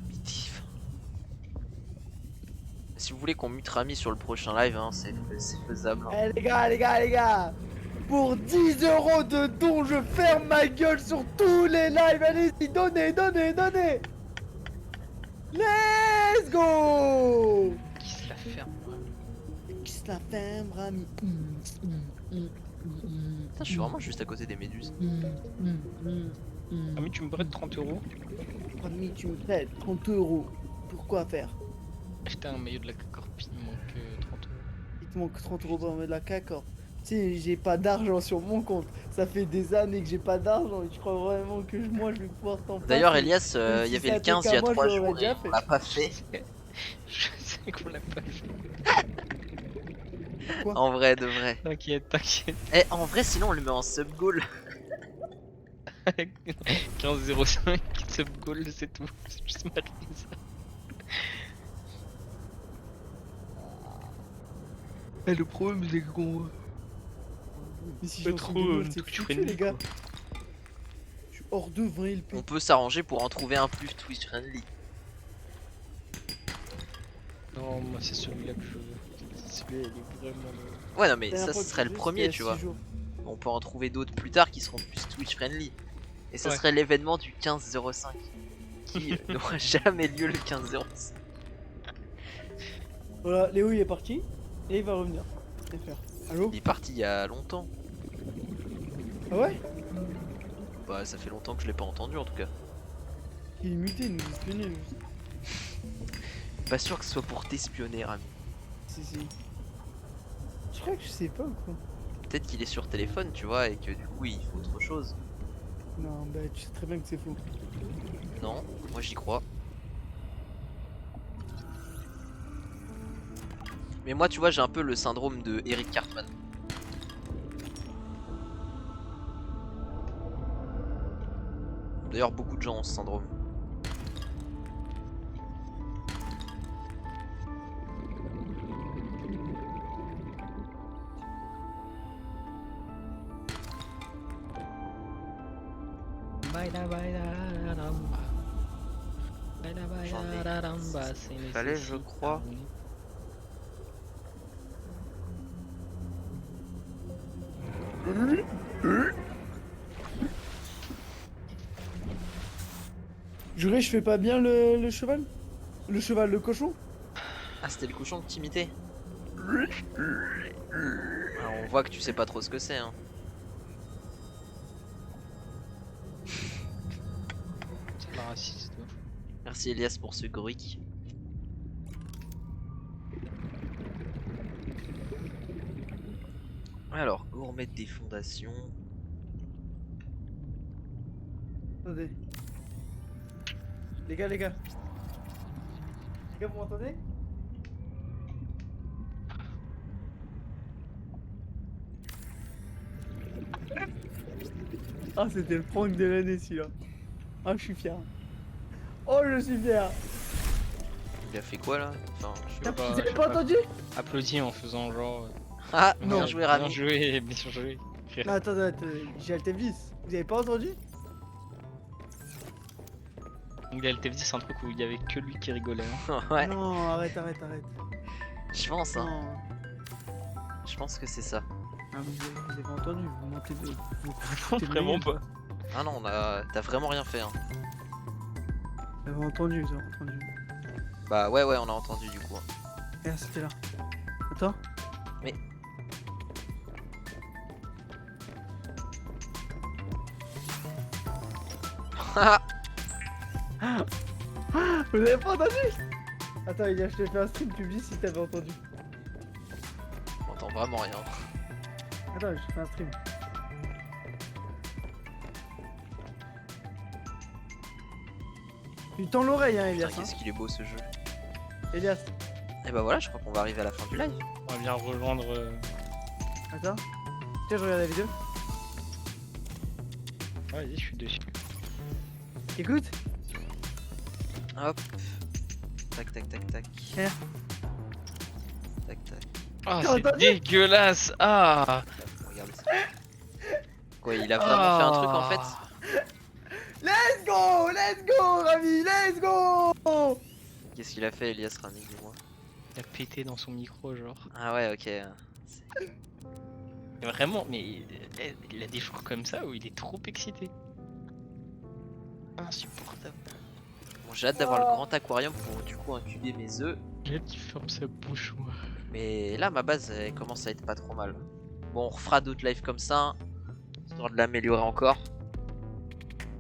Mitif. Si vous voulez qu'on mute Rami sur le prochain live, hein, c'est faisable. Hein. Eh les gars, pour 10 € de dons, je ferme ma gueule sur tous les lives. Allez-y, donnez. Let's go. Qui se la ferme? Qui se la ferme, Rami? Putain, je suis vraiment juste à côté des méduses. Ah mais tu me prêtes 30 €? Rami, tu me prêtes 30 €. Pourquoi faire? Acheter un maillot de la Corpine, il manque 30 €. Il te manque 30 € pour mettre de la cacor. Tu sais, j'ai pas d'argent sur mon compte. Ça fait des années que j'ai pas d'argent. Et tu crois vraiment que moi je vais pouvoir t'en passer? D'ailleurs, Elias, Même il y si avait ça le 15 il y qu'à a moi, 3 je l'aurais jours et déjà on fait. l'a pas fait. Je sais qu'on l'a pas fait. Quoi? En vrai, de vrai. T'inquiète. Eh, en vrai, sinon on le met en sub goal. 15-05, sub goal, c'est tout. C'est juste mal comme ça. Et le problème, c'est qu'on. Mais si Pas j'en trop, suis de c'est Twitch foutu, friendly, les gars. quoi. Je suis hors de 20 LP. On peut s'arranger pour en trouver un plus Twitch friendly. Non, moi c'est celui-là que je veux. Celui-là, il est vraiment. Ouais, non, mais Dernière ça fois ce que serait j'ai le joué, premier, c'était tu à vois. 6 jours. On peut en trouver d'autres plus tard qui seront plus Twitch friendly. Et ça Ouais. serait l'événement du 15-05 qui n'aura jamais lieu le 15-05. Voilà, Léo il est parti. Et il va revenir. FR. Allô? Il est parti il y a longtemps. Ah ouais? Bah, ça fait longtemps que je l'ai pas entendu en tout cas. Il est muté, il nous espionner lui. Pas sûr que ce soit pour t'espionner, Rami. Si. Je crois que je sais pas ou quoi. Peut-être qu'il est sur téléphone, tu vois, et que du coup il faut autre chose. Non, bah tu sais très bien que c'est faux. Non, moi j'y crois. Mais moi, tu vois, j'ai un peu le syndrome de Eric Cartman. D'ailleurs, beaucoup de gens ont ce syndrome. Fallait, je crois. Juré, je fais pas bien le cheval? Le cheval, le cochon? Ah, c'était le cochon que t'imitais. Ah, on voit que tu sais pas trop ce que c'est, hein. C'est la raciste. Merci Elias pour ce goric. Alors, go remettre des fondations. Attendez. Les gars, les gars. Les gars, vous m'entendez? Ah, c'était le prank de l'année celui-là. Ah, je suis fier. Oh, je suis fier. Il a fait quoi là? Enfin, je sais Vous pas. avez pas entendu? Applaudis en faisant genre. Ah, Non. bien joué Rami. Bien joué, bien joué. Non, attendez, j'ai Alt F10. Vous avez pas entendu? Donc le TF10 c'est un truc où il y avait que lui qui rigolait. Hein. Ouais, Non, arrête. je pense hein. Non. Je pense que c'est ça. Ah, vous avez pas entendu, vous mentez de. Non, vraiment pas. Ah non, t'as vraiment rien fait hein. Vous avez entendu, vous avez entendu. Bah ouais, on a entendu du coup. hein. Eh, c'était là. Attends. Mais. Vous avez pas entendu? Attends, Elia, je t'ai fait un stream public si t'avais entendu. On entend vraiment rien. Attends, je t'ai fait un stream. Tu tends l'oreille, hein, Putain, Elias. Hein. qu'est-ce qu'il est beau ce jeu. Elias, Et bah voilà, je crois qu'on va arriver à la fin du live. On va bien rejoindre. attends. Tiens, je regarde la vidéo. Vas-y, je suis dessus. Écoute. Hop. Tac. Eh. Tac. Ah, T'as c'est entendu? dégueulasse. Ah. Regardez ça. Quoi, il a vraiment fait un truc en fait? Let's go, Rami, let's go. Qu'est-ce qu'il a fait Elias Rami, dis-moi? Il a pété dans son micro, genre. Ah ouais, ok. Mais vraiment, mais il a des jours comme ça où il est trop excité. Insupportable. Bon, j'ai hâte d'avoir le grand aquarium pour du coup incuber mes œufs. J'ai hâte qu'il ferme sa bouche, moi. Mais là, ma base elle commence à être pas trop mal. Bon, on refera d'autres lives comme ça, histoire de l'améliorer encore.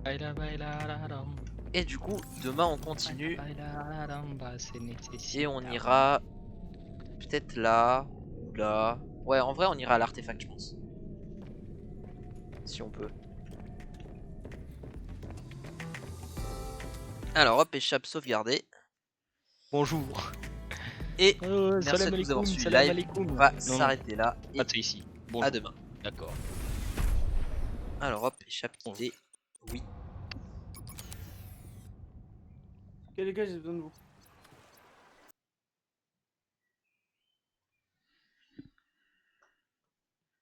Baila, baila, la, dam. Et du coup, demain on continue Baila, la, dam, bah, c'est nécessaire. et on ira peut-être là ou là. Ouais, en vrai, on ira à l'artefact, je pense. Si on peut. Alors hop, échappe sauvegardée. Bonjour. Et merci à tous d'avoir suivi le live. On va s'arrêter là et Pas de ça ici. Bon, à demain. d'accord. Alors hop, échappe quittée. Oui. Ok, les gars, j'ai besoin de vous.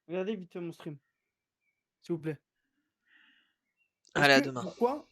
Regardez vite fait mon stream. S'il vous plaît. Allez, à Est-ce que- demain. Pourquoi